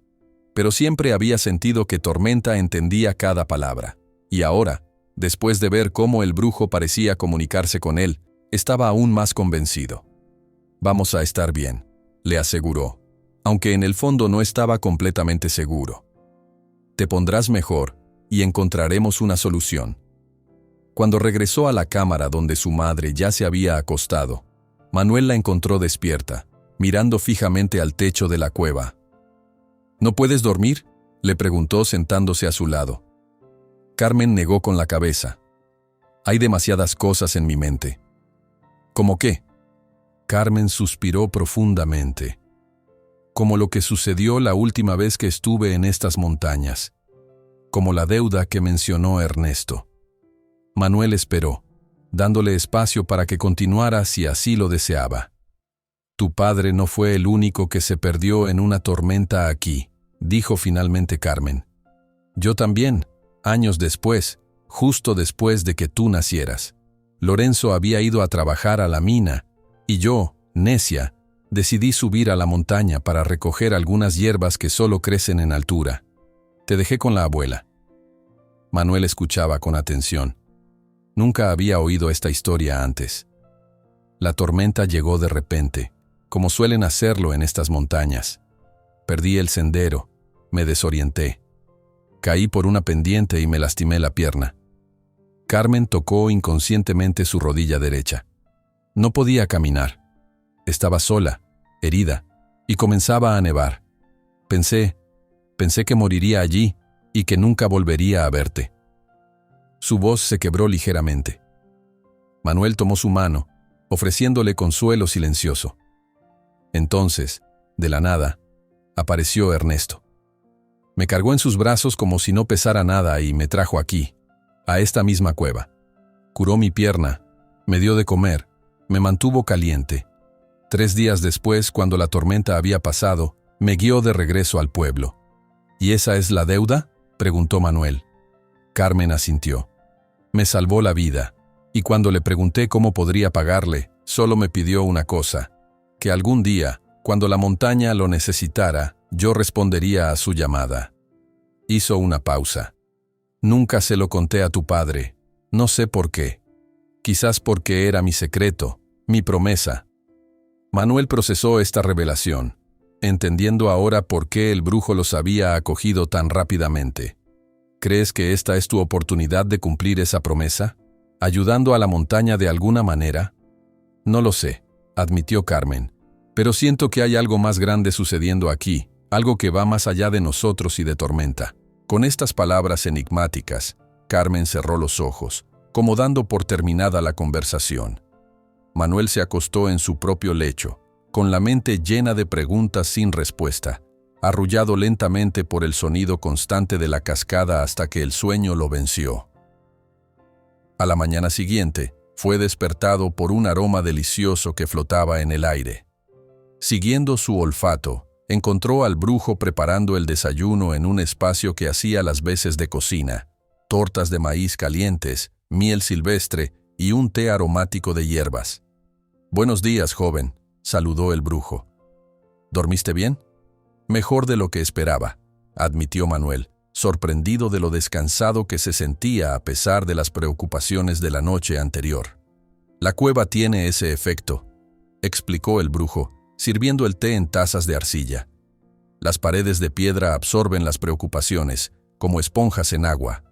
pero siempre había sentido que Tormenta entendía cada palabra, y ahora, después de ver cómo el brujo parecía comunicarse con él, estaba aún más convencido. «Vamos a estar bien», le aseguró, aunque en el fondo no estaba completamente seguro. «Te pondrás mejor y encontraremos una solución». Cuando regresó a la cámara donde su madre ya se había acostado, Manuel la encontró despierta, mirando fijamente al techo de la cueva. «¿No puedes dormir?», le preguntó sentándose a su lado. Carmen negó con la cabeza. «Hay demasiadas cosas en mi mente». «¿Cómo qué?». Carmen suspiró profundamente. «Como lo que sucedió la última vez que estuve en estas montañas. Como la deuda que mencionó Ernesto». Manuel esperó, dándole espacio para que continuara si así lo deseaba. «Tu padre no fue el único que se perdió en una tormenta aquí», dijo finalmente Carmen. «Yo también, años después, justo después de que tú nacieras. Lorenzo había ido a trabajar a la mina, y yo, necia, decidí subir a la montaña para recoger algunas hierbas que solo crecen en altura. Te dejé con la abuela». Manuel escuchaba con atención. Nunca había oído esta historia antes. La tormenta llegó de repente, como suelen hacerlo en estas montañas. Perdí el sendero, me desorienté. Caí por una pendiente y me lastimé la pierna. Carmen tocó inconscientemente su rodilla derecha. No podía caminar. Estaba sola, herida, y comenzaba a nevar. Pensé que moriría allí y que nunca volvería a verte. Su voz se quebró ligeramente. Manuel tomó su mano, ofreciéndole consuelo silencioso. Entonces, de la nada, apareció Ernesto. Me cargó en sus brazos como si no pesara nada y me trajo aquí, a esta misma cueva. Curó mi pierna, me dio de comer, me mantuvo caliente. 3 días después, cuando la tormenta había pasado, me guió de regreso al pueblo. «¿Y esa es la deuda?», preguntó Manuel. Carmen asintió. «Me salvó la vida, y cuando le pregunté cómo podría pagarle, solo me pidió una cosa, que algún día, cuando la montaña lo necesitara, yo respondería a su llamada». Hizo una pausa. «Nunca se lo conté a tu padre, no sé por qué. Quizás porque era mi secreto, mi promesa». Manuel procesó esta revelación, entendiendo ahora por qué el brujo los había acogido tan rápidamente. ¿Crees que esta es tu oportunidad de cumplir esa promesa? ¿Ayudando a la montaña de alguna manera? No lo sé, admitió Carmen, pero siento que hay algo más grande sucediendo aquí, algo que va más allá de nosotros y de Tormenta. Con estas palabras enigmáticas, Carmen cerró los ojos, como dando por terminada la conversación. Manuel se acostó en su propio lecho, con la mente llena de preguntas sin respuesta, arrullado lentamente por el sonido constante de la cascada hasta que el sueño lo venció. A la mañana siguiente, fue despertado por un aroma delicioso que flotaba en el aire. Siguiendo su olfato, encontró al brujo preparando el desayuno en un espacio que hacía las veces de cocina: tortas de maíz calientes, miel silvestre y un té aromático de hierbas. «Buenos días, joven», saludó el brujo. «¿Dormiste bien?». «Mejor de lo que esperaba», admitió Manuel, sorprendido de lo descansado que se sentía a pesar de las preocupaciones de la noche anterior. «La cueva tiene ese efecto», explicó el brujo, sirviendo el té en tazas de arcilla. «Las paredes de piedra absorben las preocupaciones, como esponjas en agua».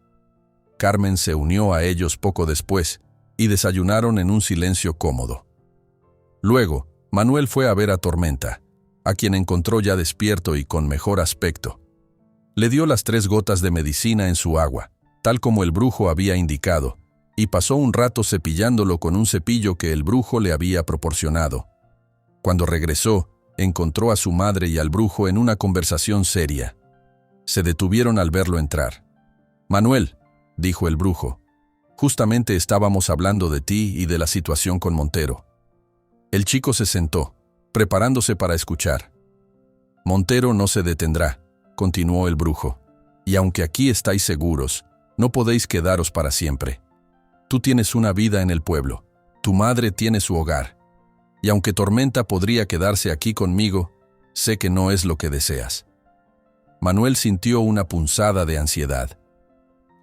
Carmen se unió a ellos poco después, y desayunaron en un silencio cómodo. Luego, Manuel fue a ver a Tormenta, a quien encontró ya despierto y con mejor aspecto. Le dio las 3 gotas de medicina en su agua, tal como el brujo había indicado, y pasó un rato cepillándolo con un cepillo que el brujo le había proporcionado. Cuando regresó, encontró a su madre y al brujo en una conversación seria. Se detuvieron al verlo entrar. «Manuel», dijo el brujo, «justamente estábamos hablando de ti y de la situación con Montero». El chico se sentó, preparándose para escuchar. «Montero no se detendrá», continuó el brujo, «y aunque aquí estáis seguros, no podéis quedaros para siempre. Tú tienes una vida en el pueblo, tu madre tiene su hogar, y aunque Tormenta podría quedarse aquí conmigo, sé que no es lo que deseas». Manuel sintió una punzada de ansiedad.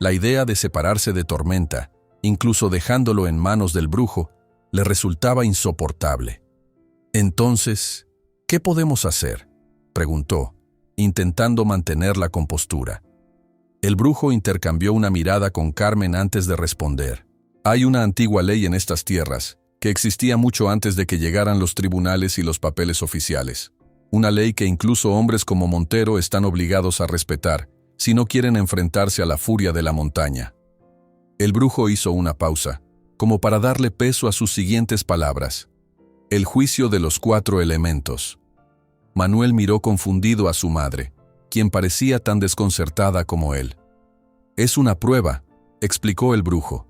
La idea de separarse de Tormenta, incluso dejándolo en manos del brujo, le resultaba insoportable. «Entonces, ¿qué podemos hacer?», preguntó, intentando mantener la compostura. El brujo intercambió una mirada con Carmen antes de responder. «Hay una antigua ley en estas tierras, que existía mucho antes de que llegaran los tribunales y los papeles oficiales. Una ley que incluso hombres como Montero están obligados a respetar, si no quieren enfrentarse a la furia de la montaña». El brujo hizo una pausa, como para darle peso a sus siguientes palabras. «El juicio de los 4 elementos». Manuel miró confundido a su madre, quien parecía tan desconcertada como él. «Es una prueba», explicó el brujo.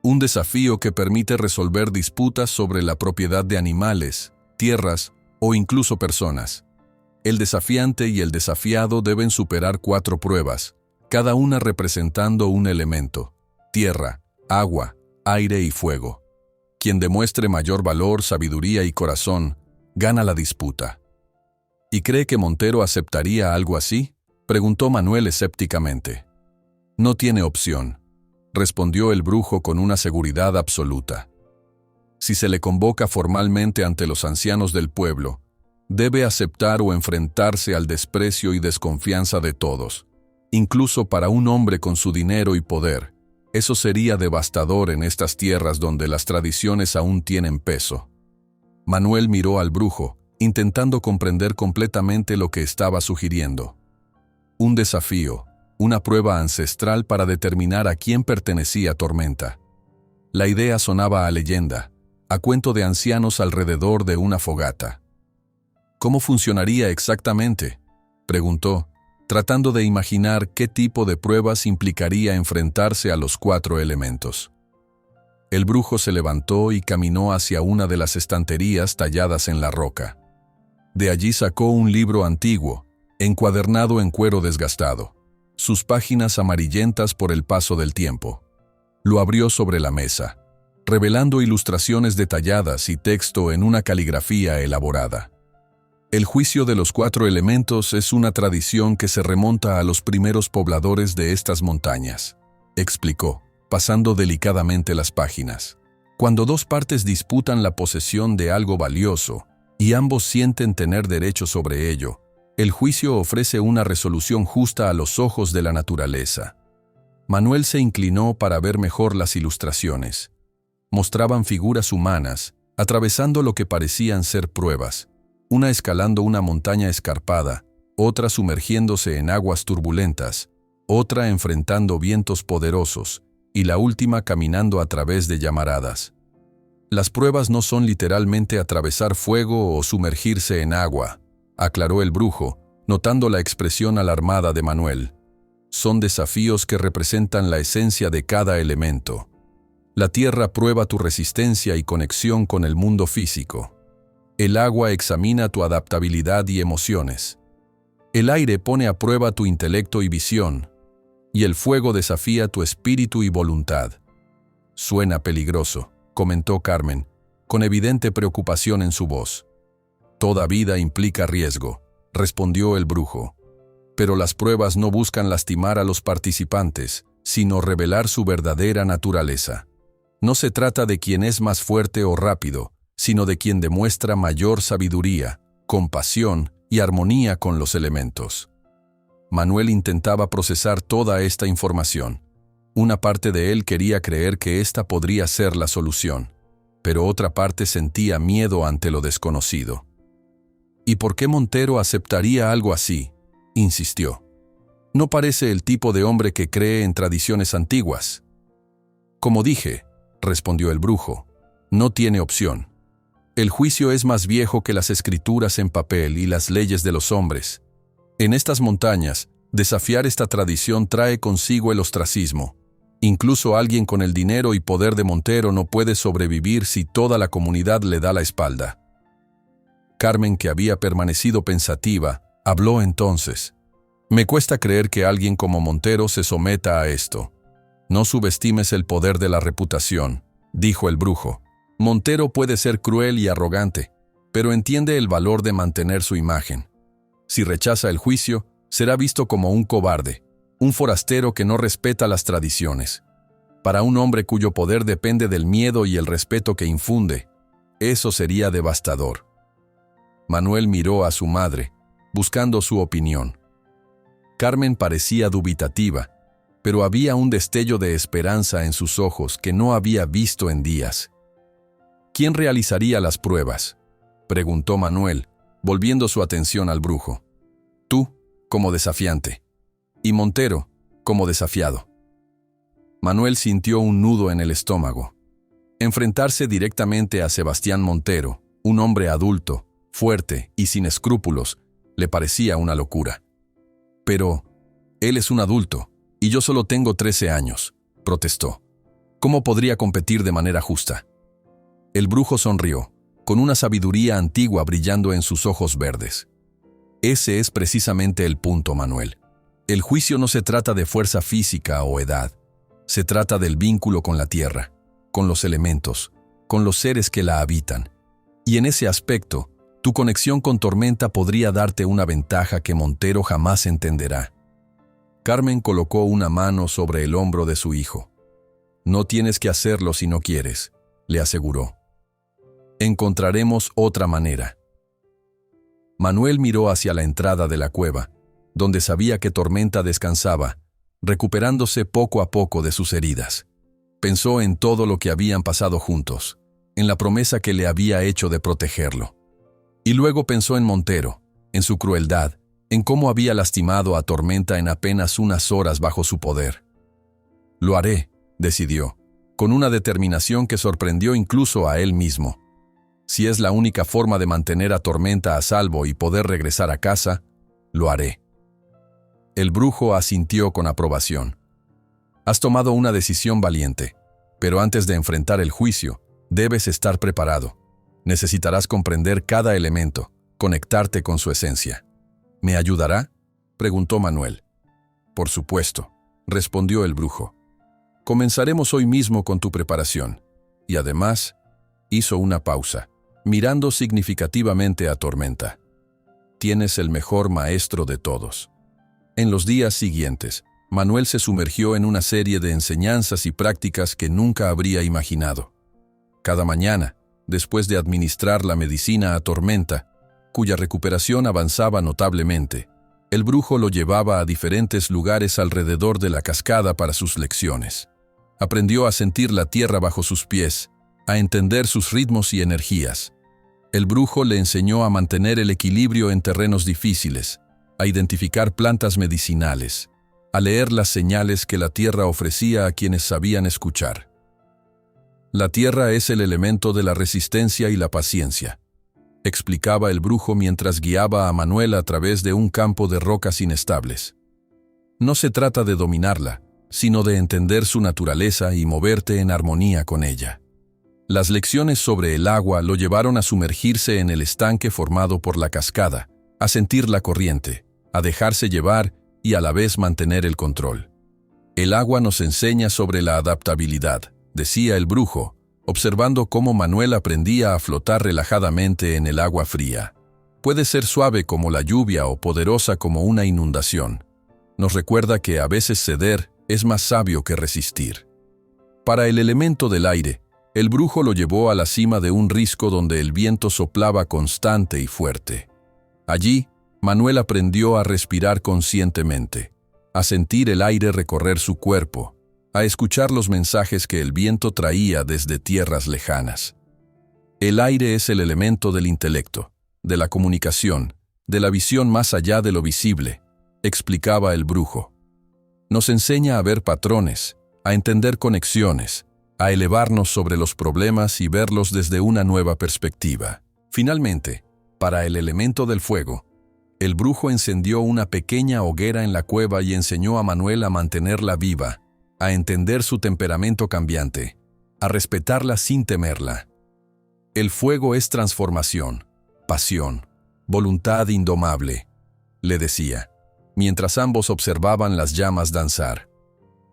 «Un desafío que permite resolver disputas sobre la propiedad de animales, tierras o incluso personas. El desafiante y el desafiado deben superar 4 pruebas, cada una representando un elemento: tierra, agua, aire y fuego. Quien demuestre mayor valor, sabiduría y corazón, gana la disputa». «¿Y cree que Montero aceptaría algo así?», preguntó Manuel escépticamente. «No tiene opción», respondió el brujo con una seguridad absoluta. «Si se le convoca formalmente ante los ancianos del pueblo, debe aceptar o enfrentarse al desprecio y desconfianza de todos. Incluso para un hombre con su dinero y poder, eso sería devastador en estas tierras donde las tradiciones aún tienen peso». Manuel miró al brujo, intentando comprender completamente lo que estaba sugiriendo. Un desafío, una prueba ancestral para determinar a quién pertenecía Tormenta. La idea sonaba a leyenda, a cuento de ancianos alrededor de una fogata. «¿Cómo funcionaría exactamente?», preguntó, tratando de imaginar qué tipo de pruebas implicaría enfrentarse a los 4 elementos. El brujo se levantó y caminó hacia una de las estanterías talladas en la roca. De allí sacó un libro antiguo, encuadernado en cuero desgastado, sus páginas amarillentas por el paso del tiempo. Lo abrió sobre la mesa, revelando ilustraciones detalladas y texto en una caligrafía elaborada. «El juicio de los 4 elementos es una tradición que se remonta a los primeros pobladores de estas montañas», explicó, pasando delicadamente las páginas. «Cuando 2 partes disputan la posesión de algo valioso, y ambos sienten tener derecho sobre ello, el juicio ofrece una resolución justa a los ojos de la naturaleza». Manuel se inclinó para ver mejor las ilustraciones. Mostraban figuras humanas, atravesando lo que parecían ser pruebas, una escalando una montaña escarpada, otra sumergiéndose en aguas turbulentas, otra enfrentando vientos poderosos, y la última caminando a través de llamaradas. «Las pruebas no son literalmente atravesar fuego o sumergirse en agua», aclaró el brujo, notando la expresión alarmada de Manuel. «Son desafíos que representan la esencia de cada elemento. La tierra prueba tu resistencia y conexión con el mundo físico. El agua examina tu adaptabilidad y emociones. El aire pone a prueba tu intelecto y visión. Y el fuego desafía tu espíritu y voluntad». «Suena peligroso», comentó Carmen, con evidente preocupación en su voz. «Toda vida implica riesgo», respondió el brujo. «Pero las pruebas no buscan lastimar a los participantes, sino revelar su verdadera naturaleza. No se trata de quién es más fuerte o rápido, sino de quien demuestra mayor sabiduría, compasión y armonía con los elementos». Manuel intentaba procesar toda esta información. Una parte de él quería creer que esta podría ser la solución, pero otra parte sentía miedo ante lo desconocido. «¿Y por qué Montero aceptaría algo así?», insistió. «No parece el tipo de hombre que cree en tradiciones antiguas». «Como dije», respondió el brujo. No tiene opción. El juicio es más viejo que las escrituras en papel y las leyes de los hombres. En estas montañas, desafiar esta tradición trae consigo el ostracismo. Incluso alguien con el dinero y poder de Montero no puede sobrevivir si toda la comunidad le da la espalda. Carmen, que había permanecido pensativa, habló entonces. Me cuesta creer que alguien como Montero se someta a esto. No subestimes el poder de la reputación, dijo el brujo. Montero puede ser cruel y arrogante, pero entiende el valor de mantener su imagen. Si rechaza el juicio, será visto como un cobarde, un forastero que no respeta las tradiciones. Para un hombre cuyo poder depende del miedo y el respeto que infunde, eso sería devastador. Manuel miró a su madre, buscando su opinión. Carmen parecía dubitativa, pero había un destello de esperanza en sus ojos que no había visto en días. ¿Quién realizaría las pruebas?, preguntó Manuel, volviendo su atención al brujo. Tú, como desafiante, y Montero, como desafiado. Manuel sintió un nudo en el estómago. Enfrentarse directamente a Sebastián Montero, un hombre adulto, fuerte y sin escrúpulos, le parecía una locura. Pero, él es un adulto, y yo solo tengo 13 años, protestó. ¿Cómo podría competir de manera justa? El brujo sonrió, con una sabiduría antigua brillando en sus ojos verdes. Ese es precisamente el punto, Manuel. El juicio no se trata de fuerza física o edad. Se trata del vínculo con la tierra, con los elementos, con los seres que la habitan. Y en ese aspecto, tu conexión con Tormenta podría darte una ventaja que Montero jamás entenderá. Carmen colocó una mano sobre el hombro de su hijo. No tienes que hacerlo si no quieres, le aseguró. Encontraremos otra manera. Manuel miró hacia la entrada de la cueva, donde sabía que Tormenta descansaba, recuperándose poco a poco de sus heridas. Pensó en todo lo que habían pasado juntos, en la promesa que le había hecho de protegerlo. Y luego pensó en Montero, en su crueldad, en cómo había lastimado a Tormenta en apenas unas horas bajo su poder. Lo haré, decidió, con una determinación que sorprendió incluso a él mismo. Si es la única forma de mantener a Tormenta a salvo y poder regresar a casa, lo haré. El brujo asintió con aprobación. Has tomado una decisión valiente, pero antes de enfrentar el juicio, debes estar preparado. Necesitarás comprender cada elemento, conectarte con su esencia. ¿Me ayudará?, preguntó Manuel. Por supuesto, respondió el brujo. Comenzaremos hoy mismo con tu preparación. Y además, hizo una pausa, mirando significativamente a Tormenta. Tienes el mejor maestro de todos. En los días siguientes, Manuel se sumergió en una serie de enseñanzas y prácticas que nunca habría imaginado. Cada mañana, después de administrar la medicina a Tormenta, cuya recuperación avanzaba notablemente, el brujo lo llevaba a diferentes lugares alrededor de la cascada para sus lecciones. Aprendió a sentir la tierra bajo sus pies, a entender sus ritmos y energías. El brujo le enseñó a mantener el equilibrio en terrenos difíciles, a identificar plantas medicinales, a leer las señales que la tierra ofrecía a quienes sabían escuchar. La tierra es el elemento de la resistencia y la paciencia, explicaba el brujo mientras guiaba a Manuel a través de un campo de rocas inestables. No se trata de dominarla, sino de entender su naturaleza y moverte en armonía con ella. Las lecciones sobre el agua lo llevaron a sumergirse en el estanque formado por la cascada, a sentir la corriente, a dejarse llevar y a la vez mantener el control. El agua nos enseña sobre la adaptabilidad, decía el brujo, observando cómo Manuel aprendía a flotar relajadamente en el agua fría. Puede ser suave como la lluvia o poderosa como una inundación. Nos recuerda que a veces ceder es más sabio que resistir. Para el elemento del aire, el brujo lo llevó a la cima de un risco donde el viento soplaba constante y fuerte. Allí, Manuel aprendió a respirar conscientemente, a sentir el aire recorrer su cuerpo, a escuchar los mensajes que el viento traía desde tierras lejanas. El aire es el elemento del intelecto, de la comunicación, de la visión más allá de lo visible, explicaba el brujo. Nos enseña a ver patrones, a entender conexiones, a elevarnos sobre los problemas y verlos desde una nueva perspectiva. Finalmente, para el elemento del fuego, el brujo encendió una pequeña hoguera en la cueva y enseñó a Manuel a mantenerla viva, a entender su temperamento cambiante, a respetarla sin temerla. El fuego es transformación, pasión, voluntad indomable, le decía, mientras ambos observaban las llamas danzar.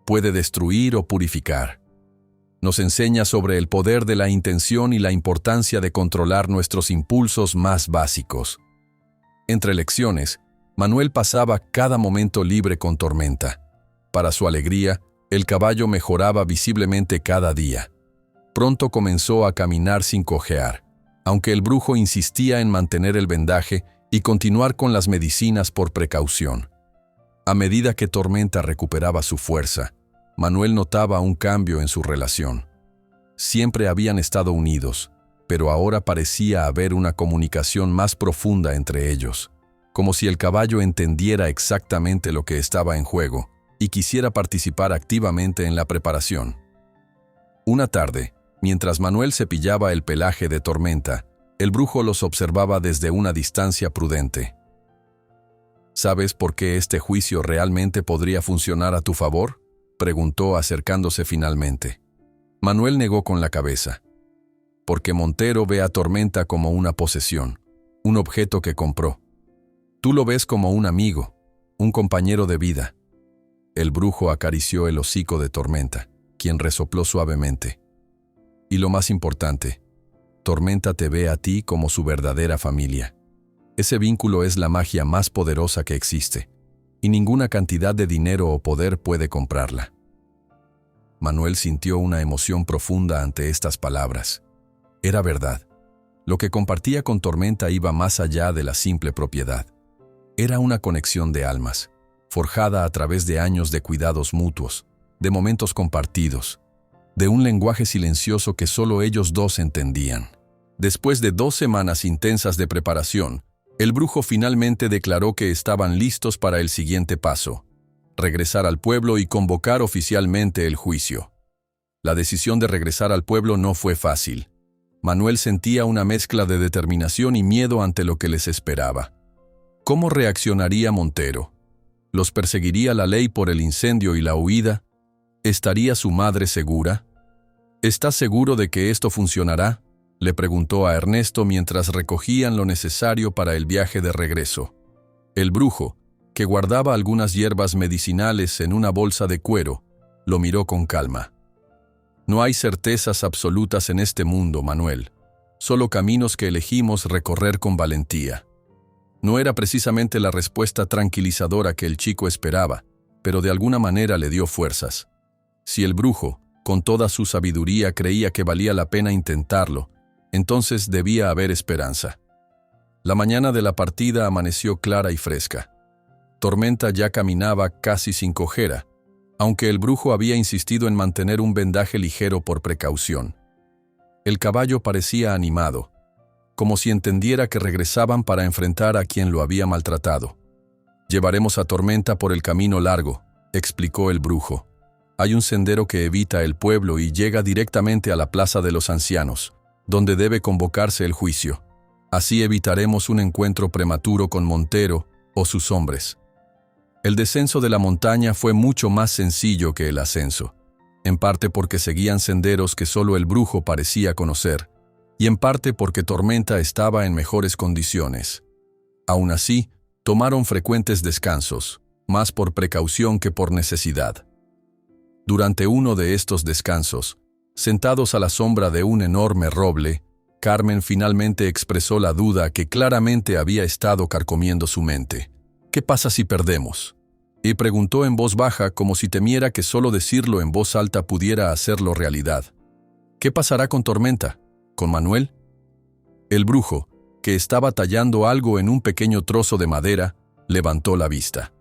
Puede destruir o purificar. Nos enseña sobre el poder de la intención y la importancia de controlar nuestros impulsos más básicos. Entre lecciones, Manuel pasaba cada momento libre con Tormenta. Para su alegría, el caballo mejoraba visiblemente cada día. Pronto comenzó a caminar sin cojear, aunque el brujo insistía en mantener el vendaje y continuar con las medicinas por precaución. A medida que Tormenta recuperaba su fuerza, Manuel notaba un cambio en su relación. Siempre habían estado unidos, pero ahora parecía haber una comunicación más profunda entre ellos, como si el caballo entendiera exactamente lo que estaba en juego y quisiera participar activamente en la preparación. Una tarde, mientras Manuel cepillaba el pelaje de Tormenta, el brujo los observaba desde una distancia prudente. ¿Sabes por qué este juicio realmente podría funcionar a tu favor?, preguntó acercándose finalmente. Manuel negó con la cabeza. Porque Montero ve a Tormenta como una posesión, un objeto que compró. Tú lo ves como un amigo, un compañero de vida. El brujo acarició el hocico de Tormenta, quien resopló suavemente. Y lo más importante, Tormenta te ve a ti como su verdadera familia. Ese vínculo es la magia más poderosa que existe, y ninguna cantidad de dinero o poder puede comprarla. Manuel sintió una emoción profunda ante estas palabras. Era verdad. Lo que compartía con Tormenta iba más allá de la simple propiedad. Era una conexión de almas, forjada a través de años de cuidados mutuos, de momentos compartidos, de un lenguaje silencioso que solo ellos dos entendían. Después de 2 semanas intensas de preparación, el brujo finalmente declaró que estaban listos para el siguiente paso: regresar al pueblo y convocar oficialmente el juicio. La decisión de regresar al pueblo no fue fácil. Manuel sentía una mezcla de determinación y miedo ante lo que les esperaba. ¿Cómo reaccionaría Montero? ¿Los perseguiría la ley por el incendio y la huida? ¿Estaría su madre segura? ¿Estás seguro de que esto funcionará?, le preguntó a Ernesto mientras recogían lo necesario para el viaje de regreso. El brujo, que guardaba algunas hierbas medicinales en una bolsa de cuero, lo miró con calma. No hay certezas absolutas en este mundo, Manuel, solo caminos que elegimos recorrer con valentía. No era precisamente la respuesta tranquilizadora que el chico esperaba, pero de alguna manera le dio fuerzas. Si el brujo, con toda su sabiduría, creía que valía la pena intentarlo, entonces debía haber esperanza. La mañana de la partida amaneció clara y fresca. Tormenta ya caminaba casi sin cojera, aunque el brujo había insistido en mantener un vendaje ligero por precaución. El caballo parecía animado, como si entendiera que regresaban para enfrentar a quien lo había maltratado. «Llevaremos a Tormenta por el camino largo», explicó el brujo. «Hay un sendero que evita el pueblo y llega directamente a la Plaza de los Ancianos, donde debe convocarse el juicio. Así evitaremos un encuentro prematuro con Montero o sus hombres». El descenso de la montaña fue mucho más sencillo que el ascenso, en parte porque seguían senderos que solo el brujo parecía conocer, y en parte porque Tormenta estaba en mejores condiciones. Aún así, tomaron frecuentes descansos, más por precaución que por necesidad. Durante uno de estos descansos, sentados a la sombra de un enorme roble, Carmen finalmente expresó la duda que claramente había estado carcomiendo su mente. «¿Qué pasa si perdemos?», y preguntó en voz baja como si temiera que solo decirlo en voz alta pudiera hacerlo realidad. «¿Qué pasará con Tormenta? ¿Con Manuel?». El brujo, que estaba tallando algo en un pequeño trozo de madera, levantó la vista.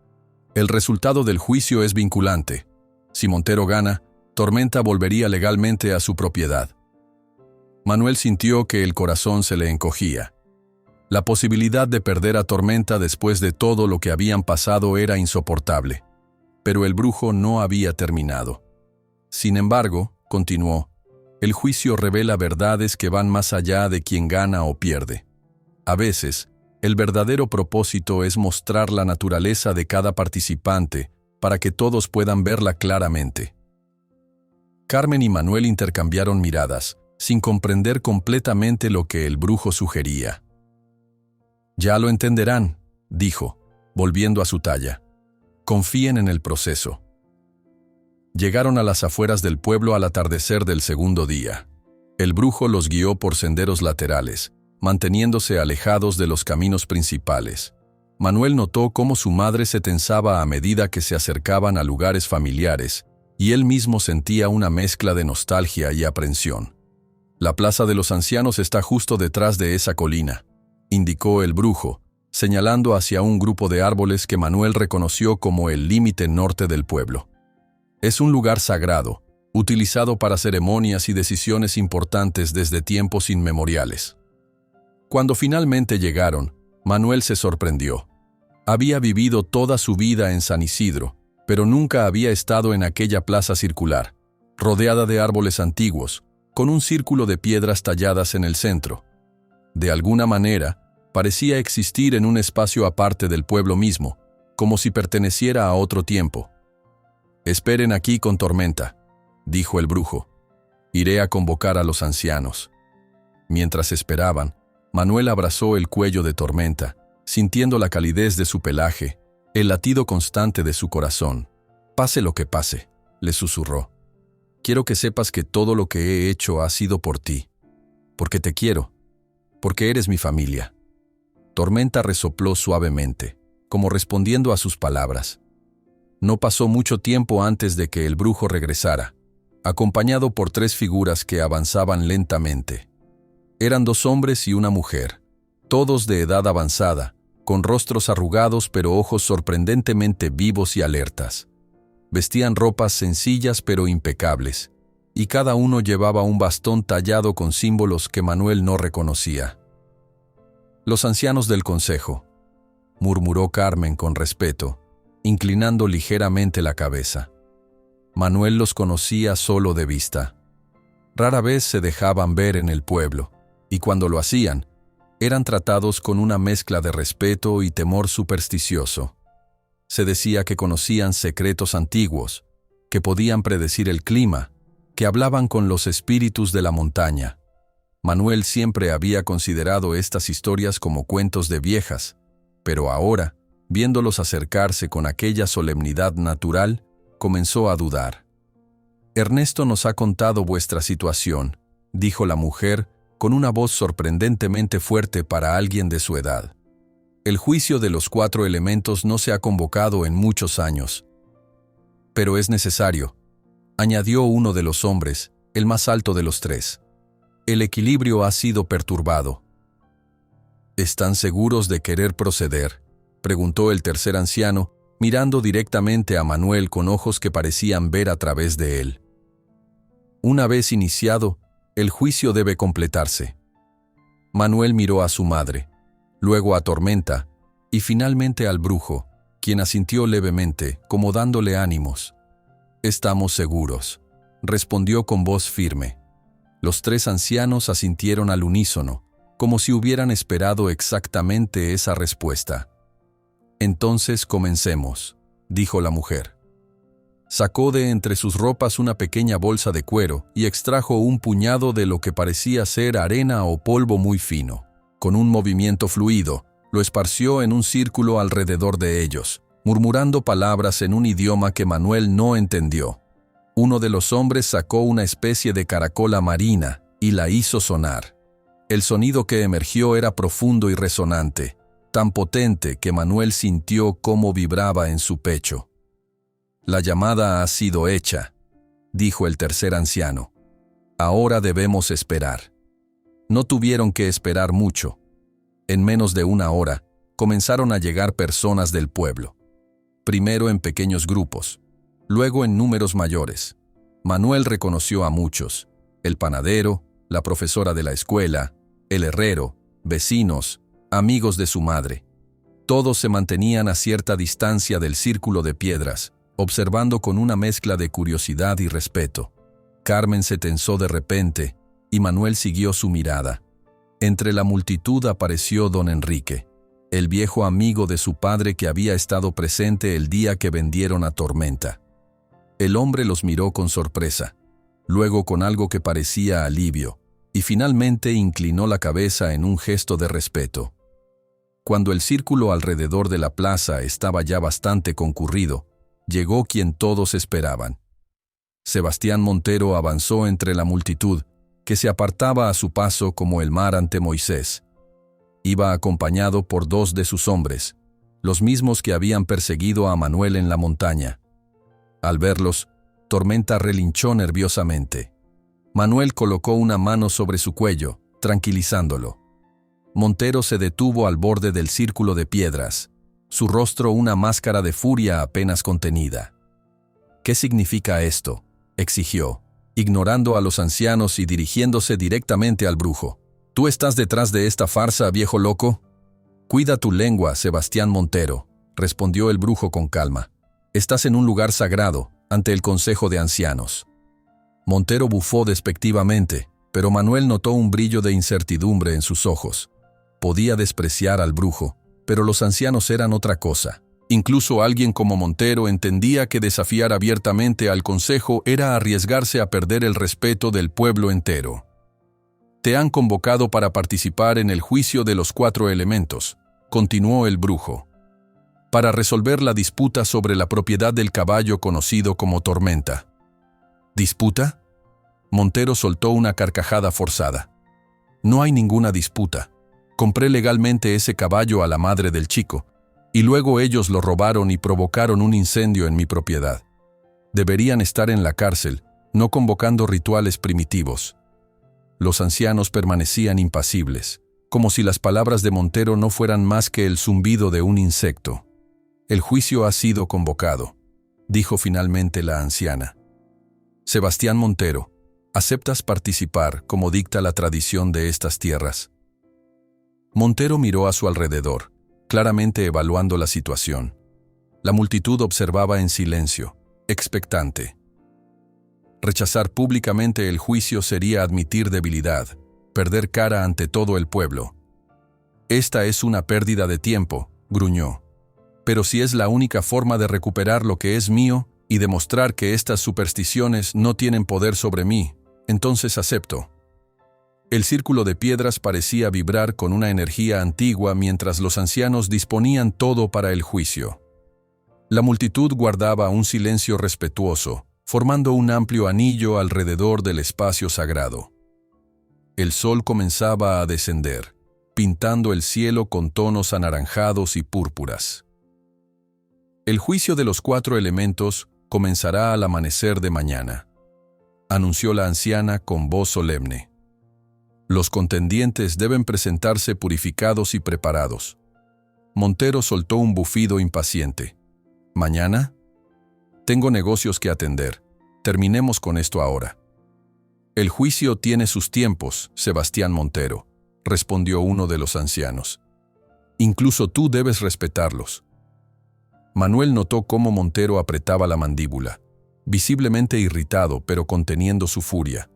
«El resultado del juicio es vinculante. Si Montero gana, Tormenta volvería legalmente a su propiedad». Manuel sintió que el corazón se le encogía. La posibilidad de perder a Tormenta después de todo lo que habían pasado era insoportable. Pero el brujo no había terminado. «Sin embargo», continuó, El juicio revela verdades que van más allá de quien gana o pierde. A veces, el verdadero propósito es mostrar la naturaleza de cada participante para que todos puedan verla claramente. Carmen y Manuel intercambiaron miradas, sin comprender completamente lo que el brujo sugería. «Ya lo entenderán», dijo, volviendo a su talla. «Confíen en el proceso». Llegaron a las afueras del pueblo al atardecer del segundo día. El brujo los guió por senderos laterales, manteniéndose alejados de los caminos principales. Manuel notó cómo su madre se tensaba a medida que se acercaban a lugares familiares, y él mismo sentía una mezcla de nostalgia y aprensión. «La plaza de los ancianos está justo detrás de esa colina», indicó el brujo, señalando hacia un grupo de árboles que Manuel reconoció como el límite norte del pueblo. «Es un lugar sagrado, utilizado para ceremonias y decisiones importantes desde tiempos inmemoriales». Cuando finalmente llegaron, Manuel se sorprendió. Había vivido toda su vida en San Isidro, pero nunca había estado en aquella plaza circular, rodeada de árboles antiguos, con un círculo de piedras talladas en el centro. De alguna manera, parecía existir en un espacio aparte del pueblo mismo, como si perteneciera a otro tiempo. «Esperen aquí con Tormenta», dijo el brujo. «Iré a convocar a los ancianos». Mientras esperaban, Manuel abrazó el cuello de Tormenta, sintiendo la calidez de su pelaje, el latido constante de su corazón. «Pase lo que pase», le susurró. «Quiero que sepas que todo lo que he hecho ha sido por ti. Porque te quiero. Porque eres mi familia». Tormenta resopló suavemente, como respondiendo a sus palabras. No pasó mucho tiempo antes de que el brujo regresara, acompañado por 3 figuras que avanzaban lentamente. Eran 2 hombres y una mujer, todos de edad avanzada, con rostros arrugados pero ojos sorprendentemente vivos y alertas. Vestían ropas sencillas pero impecables, y cada uno llevaba un bastón tallado con símbolos que Manuel no reconocía. «Los ancianos del consejo», murmuró Carmen con respeto, inclinando ligeramente la cabeza. Manuel los conocía solo de vista. Rara vez se dejaban ver en el pueblo, y cuando lo hacían, eran tratados con una mezcla de respeto y temor supersticioso. Se decía que conocían secretos antiguos, que podían predecir el clima, que hablaban con los espíritus de la montaña. Manuel siempre había considerado estas historias como cuentos de viejas, pero ahora, viéndolos acercarse con aquella solemnidad natural, comenzó a dudar. «Ernesto nos ha contado vuestra situación», dijo la mujer, con una voz sorprendentemente fuerte para alguien de su edad. «El juicio de los 4 elementos no se ha convocado en muchos años. Pero es necesario», añadió uno de los hombres, el más alto de los 3. «El equilibrio ha sido perturbado». «¿Están seguros de querer proceder?», preguntó el tercer anciano, mirando directamente a Manuel con ojos que parecían ver a través de él. «Una vez iniciado, el juicio debe completarse». Manuel miró a su madre, luego a Tormenta y finalmente al brujo, quien asintió levemente, como dándole ánimos. «Estamos seguros», respondió con voz firme. Los 3 ancianos asintieron al unísono, como si hubieran esperado exactamente esa respuesta. «Entonces comencemos», dijo la mujer. Sacó de entre sus ropas una pequeña bolsa de cuero y extrajo un puñado de lo que parecía ser arena o polvo muy fino. Con un movimiento fluido, lo esparció en un círculo alrededor de ellos, murmurando palabras en un idioma que Manuel no entendió. Uno de los hombres sacó una especie de caracola marina y la hizo sonar. El sonido que emergió era profundo y resonante, tan potente que Manuel sintió cómo vibraba en su pecho. «La llamada ha sido hecha», dijo el tercer anciano. «Ahora debemos esperar». No tuvieron que esperar mucho. En menos de una hora, comenzaron a llegar personas del pueblo. Primero en pequeños grupos, luego en números mayores. Manuel reconoció a muchos: el panadero, la profesora de la escuela, el herrero, vecinos, amigos de su madre. Todos se mantenían a cierta distancia del círculo de piedras, observando con una mezcla de curiosidad y respeto. Carmen se tensó de repente, y Manuel siguió su mirada. Entre la multitud apareció don Enrique, el viejo amigo de su padre que había estado presente el día que vendieron a Tormenta. El hombre los miró con sorpresa, luego con algo que parecía alivio, y finalmente inclinó la cabeza en un gesto de respeto. Cuando el círculo alrededor de la plaza estaba ya bastante concurrido, llegó quien todos esperaban. Sebastián Montero avanzó entre la multitud, que se apartaba a su paso como el mar ante Moisés. Iba acompañado por 2 de sus hombres, los mismos que habían perseguido a Manuel en la montaña. Al verlos, Tormenta relinchó nerviosamente. Manuel colocó una mano sobre su cuello, tranquilizándolo. Montero se detuvo al borde del círculo de piedras, su rostro una máscara de furia apenas contenida. «¿Qué significa esto?», exigió, ignorando a los ancianos y dirigiéndose directamente al brujo. «¿Tú estás detrás de esta farsa, viejo loco?». «Cuida tu lengua, Sebastián Montero», respondió el brujo con calma. «Estás en un lugar sagrado, ante el Consejo de Ancianos». Montero bufó despectivamente, pero Manuel notó un brillo de incertidumbre en sus ojos. Podía despreciar al brujo, pero los ancianos eran otra cosa. Incluso alguien como Montero entendía que desafiar abiertamente al consejo era arriesgarse a perder el respeto del pueblo entero. «Te han convocado para participar en el juicio de los 4 elementos», continuó el brujo, «para resolver la disputa sobre la propiedad del caballo conocido como Tormenta». «¿Disputa?». Montero soltó una carcajada forzada. «No hay ninguna disputa. Compré legalmente ese caballo a la madre del chico, y luego ellos lo robaron y provocaron un incendio en mi propiedad. Deberían estar en la cárcel, no convocando rituales primitivos». Los ancianos permanecían impasibles, como si las palabras de Montero no fueran más que el zumbido de un insecto. «El juicio ha sido convocado», dijo finalmente la anciana. «Sebastián Montero, ¿aceptas participar como dicta la tradición de estas tierras?». Montero miró a su alrededor, claramente evaluando la situación. La multitud observaba en silencio, expectante. Rechazar públicamente el juicio sería admitir debilidad, perder cara ante todo el pueblo. «Esta es una pérdida de tiempo», gruñó. «Pero si es la única forma de recuperar lo que es mío y demostrar que estas supersticiones no tienen poder sobre mí, entonces acepto». El círculo de piedras parecía vibrar con una energía antigua mientras los ancianos disponían todo para el juicio. La multitud guardaba un silencio respetuoso, formando un amplio anillo alrededor del espacio sagrado. El sol comenzaba a descender, pintando el cielo con tonos anaranjados y púrpuras. «El juicio de los 4 elementos comenzará al amanecer de mañana», anunció la anciana con voz solemne. «Los contendientes deben presentarse purificados y preparados». Montero soltó un bufido impaciente. «¿Mañana? Tengo negocios que atender. Terminemos con esto ahora». «El juicio tiene sus tiempos, Sebastián Montero», respondió uno de los ancianos. «Incluso tú debes respetarlos». Manuel notó cómo Montero apretaba la mandíbula, visiblemente irritado pero conteniendo su furia.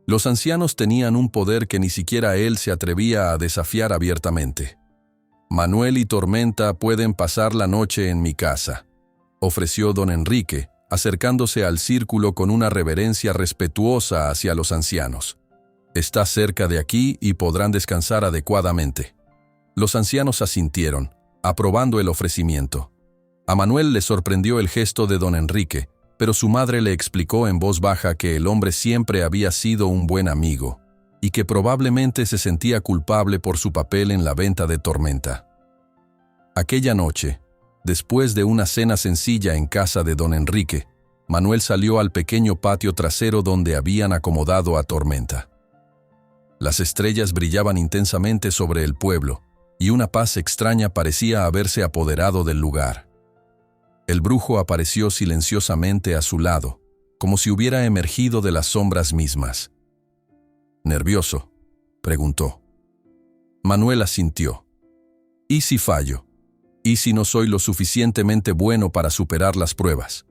Los ancianos tenían un poder que ni siquiera él se atrevía a desafiar abiertamente. «Manuel y Tormenta pueden pasar la noche en mi casa», ofreció don Enrique, acercándose al círculo con una reverencia respetuosa hacia los ancianos. «Está cerca de aquí y podrán descansar adecuadamente». Los ancianos asintieron, aprobando el ofrecimiento. A Manuel le sorprendió el gesto de don Enrique, pero su madre le explicó en voz baja que el hombre siempre había sido un buen amigo, y que probablemente se sentía culpable por su papel en la venta de Tormenta. Aquella noche, después de una cena sencilla en casa de don Enrique, Manuel salió al pequeño patio trasero donde habían acomodado a Tormenta. Las estrellas brillaban intensamente sobre el pueblo, y una paz extraña parecía haberse apoderado del lugar. El brujo apareció silenciosamente a su lado, como si hubiera emergido de las sombras mismas. «¿Nervioso?», preguntó. Manuel asintió. «¿Y si fallo? ¿Y si no soy lo suficientemente bueno para superar las pruebas?».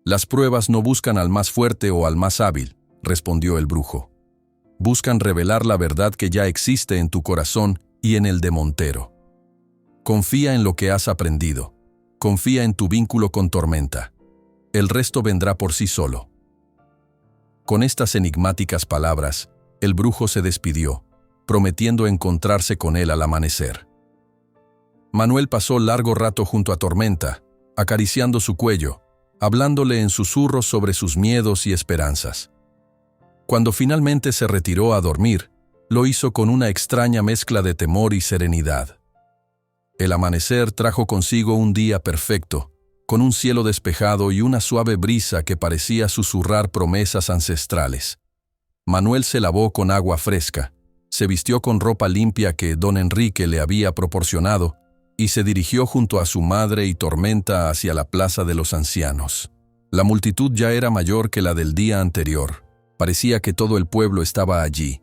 Las pruebas no buscan al más fuerte o al más hábil, respondió el brujo. Buscan revelar la verdad que ya existe en tu corazón y en el de Montero. Confía en lo que has aprendido. Confía en tu vínculo con Tormenta. El resto vendrá por sí solo. Con estas enigmáticas palabras, el brujo se despidió, prometiendo encontrarse con él al amanecer. Manuel pasó largo rato junto a Tormenta, acariciando su cuello, hablándole en susurros sobre sus miedos y esperanzas. Cuando finalmente se retiró a dormir, lo hizo con una extraña mezcla de temor y serenidad. El amanecer trajo consigo un día perfecto, con un cielo despejado y una suave brisa que parecía susurrar promesas ancestrales. Manuel se lavó con agua fresca, se vistió con ropa limpia que don Enrique le había proporcionado y se dirigió junto a su madre y Tormenta hacia la plaza de los ancianos. La multitud ya era mayor que la del día anterior. Parecía que todo el pueblo estaba allí,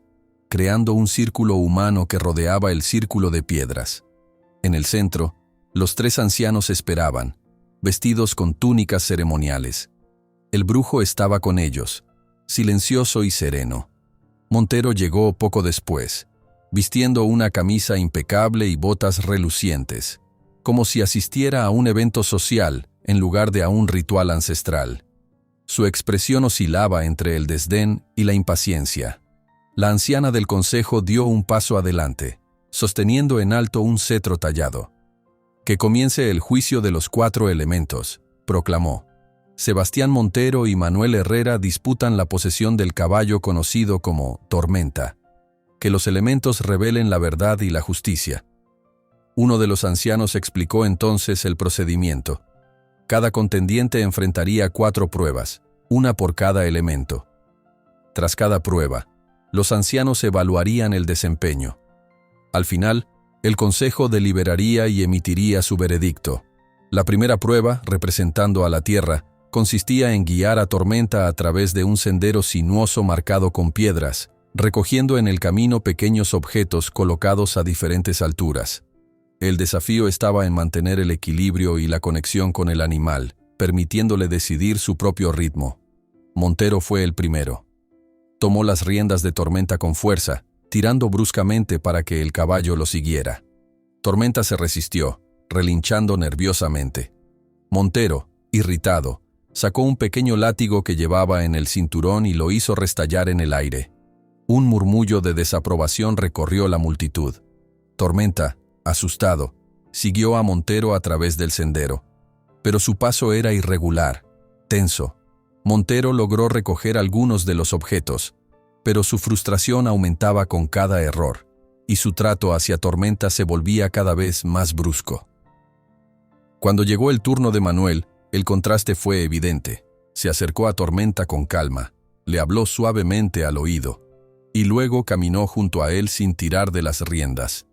creando un círculo humano que rodeaba el círculo de piedras. En el centro, los 3 ancianos esperaban, vestidos con túnicas ceremoniales. El brujo estaba con ellos, silencioso y sereno. Montero llegó poco después, vistiendo una camisa impecable y botas relucientes, como si asistiera a un evento social en lugar de a un ritual ancestral. Su expresión oscilaba entre el desdén y la impaciencia. La anciana del consejo dio un paso adelante, sosteniendo en alto un cetro tallado. «Que comience el juicio de los 4 elementos», proclamó. Sebastián Montero y Manuel Herrera disputan la posesión del caballo conocido como Tormenta. Que los elementos revelen la verdad y la justicia. Uno de los ancianos explicó entonces el procedimiento. Cada contendiente enfrentaría 4 pruebas, una por cada elemento. Tras cada prueba, los ancianos evaluarían el desempeño. Al final, el consejo deliberaría y emitiría su veredicto. La primera prueba, representando a la tierra, consistía en guiar a Tormenta a través de un sendero sinuoso marcado con piedras, recogiendo en el camino pequeños objetos colocados a diferentes alturas. El desafío estaba en mantener el equilibrio y la conexión con el animal, permitiéndole decidir su propio ritmo. Montero fue el primero. Tomó las riendas de Tormenta con fuerza, tirando bruscamente para que el caballo lo siguiera. Tormenta se resistió, relinchando nerviosamente. Montero, irritado, sacó un pequeño látigo que llevaba en el cinturón y lo hizo restallar en el aire. Un murmullo de desaprobación recorrió la multitud. Tormenta, asustado, siguió a Montero a través del sendero. Pero su paso era irregular, tenso. Montero logró recoger algunos de los objetos, pero su frustración aumentaba con cada error, y su trato hacia Tormenta se volvía cada vez más brusco. Cuando llegó el turno de Manuel, el contraste fue evidente. Se acercó a Tormenta con calma, le habló suavemente al oído, y luego caminó junto a él sin tirar de las riendas.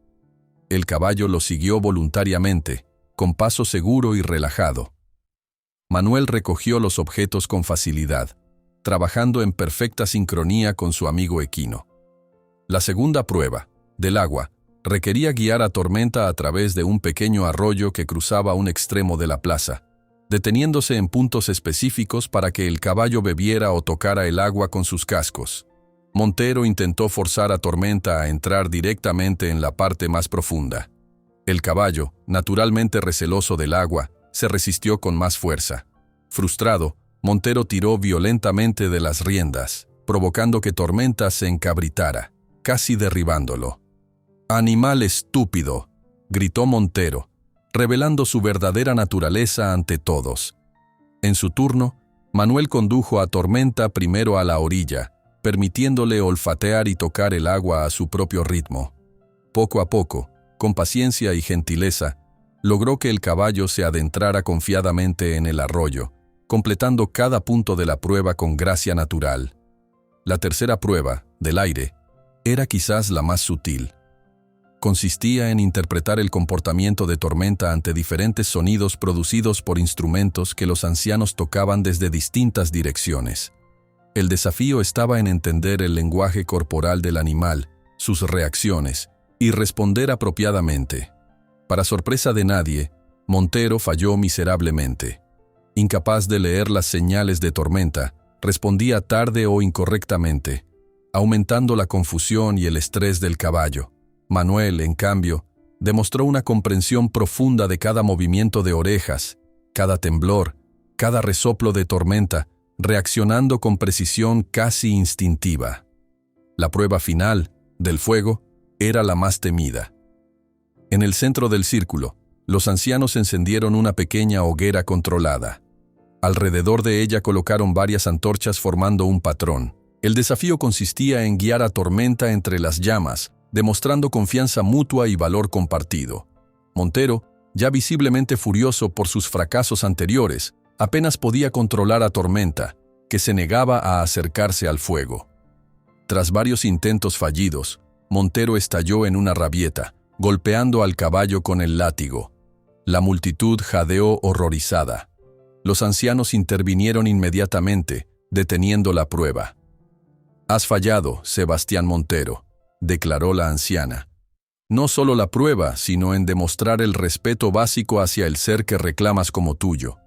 El caballo lo siguió voluntariamente, con paso seguro y relajado. Manuel recogió los objetos con facilidad, trabajando en perfecta sincronía con su amigo equino. La segunda prueba, del agua, requería guiar a Tormenta a través de un pequeño arroyo que cruzaba un extremo de la plaza, deteniéndose en puntos específicos para que el caballo bebiera o tocara el agua con sus cascos. Montero intentó forzar a Tormenta a entrar directamente en la parte más profunda. El caballo, naturalmente receloso del agua, se resistió con más fuerza. Frustrado, Montero tiró violentamente de las riendas, provocando que Tormenta se encabritara, casi derribándolo. «¡Animal estúpido!», gritó Montero, revelando su verdadera naturaleza ante todos. En su turno, Manuel condujo a Tormenta primero a la orilla, permitiéndole olfatear y tocar el agua a su propio ritmo. Poco a poco, con paciencia y gentileza, logró que el caballo se adentrara confiadamente en el arroyo, completando cada punto de la prueba con gracia natural. La tercera prueba, del aire, era quizás la más sutil. Consistía en interpretar el comportamiento de Tormenta ante diferentes sonidos producidos por instrumentos que los ancianos tocaban desde distintas direcciones. El desafío estaba en entender el lenguaje corporal del animal, sus reacciones, y responder apropiadamente. Para sorpresa de nadie, Montero falló miserablemente. Incapaz de leer las señales de tormenta, respondía tarde o incorrectamente, aumentando la confusión y el estrés del caballo. Manuel, en cambio, demostró una comprensión profunda de cada movimiento de orejas, cada temblor, cada resoplo de tormenta, reaccionando con precisión casi instintiva. La prueba final, del fuego, era la más temida. En el centro del círculo, los ancianos encendieron una pequeña hoguera controlada. Alrededor de ella colocaron varias antorchas formando un patrón. El desafío consistía en guiar a Tormenta entre las llamas, demostrando confianza mutua y valor compartido. Montero, ya visiblemente furioso por sus fracasos anteriores, apenas podía controlar a Tormenta, que se negaba a acercarse al fuego. Tras varios intentos fallidos, Montero estalló en una rabieta, golpeando al caballo con el látigo. La multitud jadeó horrorizada. Los ancianos intervinieron inmediatamente, deteniendo la prueba. «Has fallado, Sebastián Montero», declaró la anciana. «No solo la prueba, sino en demostrar el respeto básico hacia el ser que reclamas como tuyo».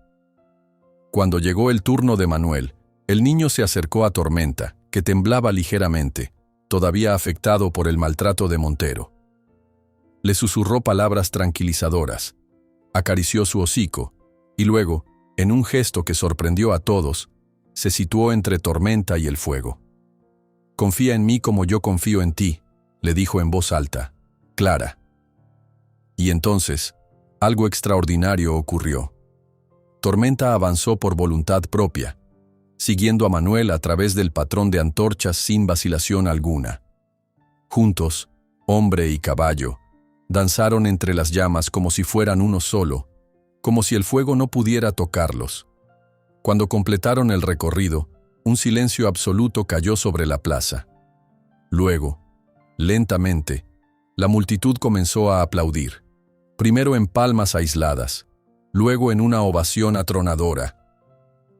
Cuando llegó el turno de Manuel, el niño se acercó a Tormenta, que temblaba ligeramente, todavía afectado por el maltrato de Montero. Le susurró palabras tranquilizadoras, acarició su hocico, y luego, en un gesto que sorprendió a todos, se situó entre Tormenta y el fuego. «Confía en mí como yo confío en ti», le dijo en voz alta, clara. Y entonces, algo extraordinario ocurrió. Tormenta avanzó por voluntad propia, siguiendo a Manuel a través del patrón de antorchas sin vacilación alguna. Juntos, hombre y caballo, danzaron entre las llamas como si fueran uno solo, como si el fuego no pudiera tocarlos. Cuando completaron el recorrido, un silencio absoluto cayó sobre la plaza. Luego, lentamente, la multitud comenzó a aplaudir, primero en palmas aisladas, luego en una ovación atronadora.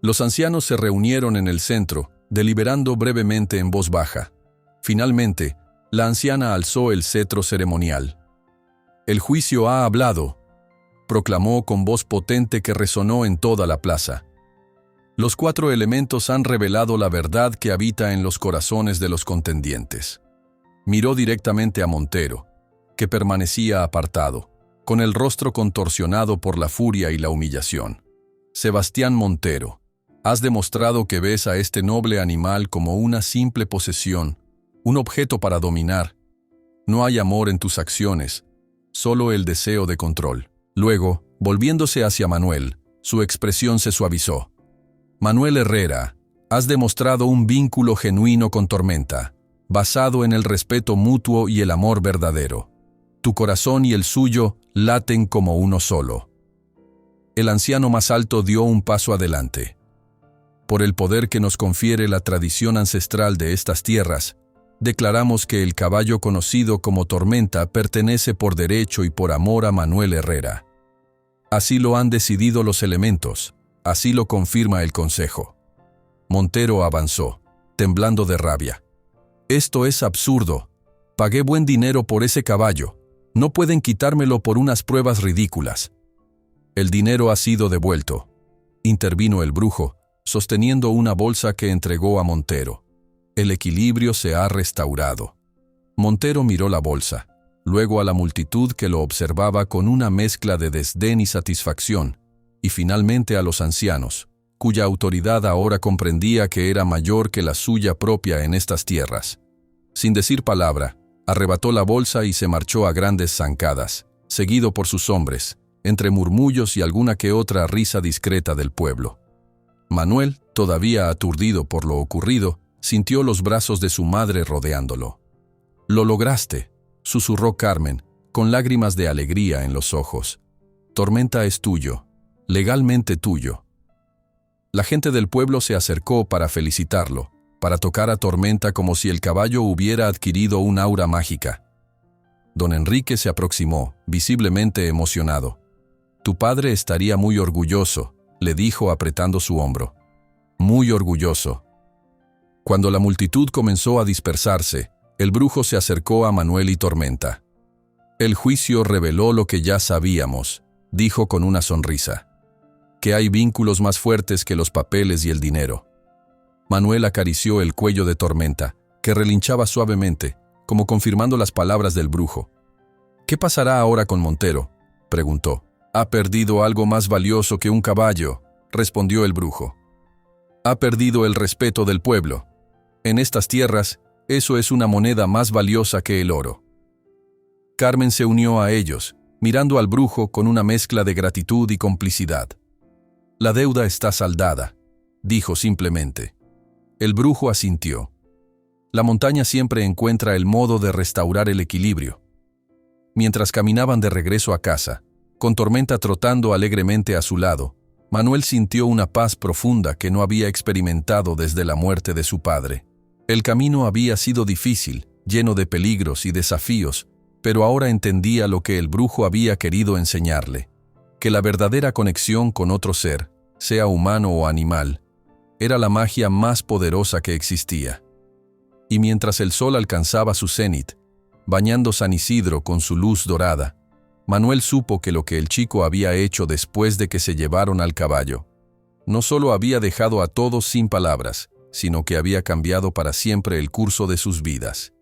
Los ancianos se reunieron en el centro, deliberando brevemente en voz baja. Finalmente, la anciana alzó el cetro ceremonial. «El juicio ha hablado», proclamó con voz potente que resonó en toda la plaza. «Los 4 elementos han revelado la verdad que habita en los corazones de los contendientes». Miró directamente a Montero, que permanecía apartado, con el rostro contorsionado por la furia y la humillación. «Sebastián Montero, has demostrado que ves a este noble animal como una simple posesión, un objeto para dominar. No hay amor en tus acciones, solo el deseo de control». Luego, volviéndose hacia Manuel, su expresión se suavizó. «Manuel Herrera, has demostrado un vínculo genuino con Tormenta, basado en el respeto mutuo y el amor verdadero. Tu corazón y el suyo laten como uno solo». El anciano más alto dio un paso adelante. «Por el poder que nos confiere la tradición ancestral de estas tierras, declaramos que el caballo conocido como Tormenta pertenece por derecho y por amor a Manuel Herrera. Así lo han decidido los elementos, así lo confirma el consejo». Montero avanzó, temblando de rabia. «Esto es absurdo. Pagué buen dinero por ese caballo. No pueden quitármelo por unas pruebas ridículas». «El dinero ha sido devuelto», intervino el brujo, sosteniendo una bolsa que entregó a Montero. «El equilibrio se ha restaurado». Montero miró la bolsa, luego a la multitud que lo observaba con una mezcla de desdén y satisfacción, y finalmente a los ancianos, cuya autoridad ahora comprendía que era mayor que la suya propia en estas tierras. Sin decir palabra, arrebató la bolsa y se marchó a grandes zancadas, seguido por sus hombres, entre murmullos y alguna que otra risa discreta del pueblo. Manuel, todavía aturdido por lo ocurrido, sintió los brazos de su madre rodeándolo. «Lo lograste», susurró Carmen, con lágrimas de alegría en los ojos. «Tormenta es tuyo, legalmente tuyo». La gente del pueblo se acercó para felicitarlo, para tocar a Tormenta como si el caballo hubiera adquirido un aura mágica. Don Enrique se aproximó, visiblemente emocionado. «Tu padre estaría muy orgulloso», le dijo apretando su hombro. «Muy orgulloso». Cuando la multitud comenzó a dispersarse, el brujo se acercó a Manuel y Tormenta. «El juicio reveló lo que ya sabíamos», dijo con una sonrisa. que hay vínculos más fuertes que los papeles y el dinero. Manuel acarició el cuello de Tormenta, que relinchaba suavemente, como confirmando las palabras del brujo. «¿Qué pasará ahora con Montero?», preguntó. «Ha perdido algo más valioso que un caballo», respondió el brujo. «Ha perdido el respeto del pueblo. En estas tierras, eso es una moneda más valiosa que el oro». Carmen se unió a ellos, mirando al brujo con una mezcla de gratitud y complicidad. «La deuda está saldada», dijo simplemente. El brujo asintió. La montaña siempre encuentra el modo de restaurar el equilibrio. Mientras caminaban de regreso a casa, con Tormenta trotando alegremente a su lado, Manuel sintió una paz profunda que no había experimentado desde la muerte de su padre. El camino había sido difícil, lleno de peligros y desafíos, pero ahora entendía lo que el brujo había querido enseñarle: que la verdadera conexión con otro ser, sea humano o animal, era la magia más poderosa que existía. Y mientras el sol alcanzaba su cenit, bañando San Isidro con su luz dorada, Manuel supo que lo que el chico había hecho después de que se llevaron al caballo no solo había dejado a todos sin palabras, sino que había cambiado para siempre el curso de sus vidas.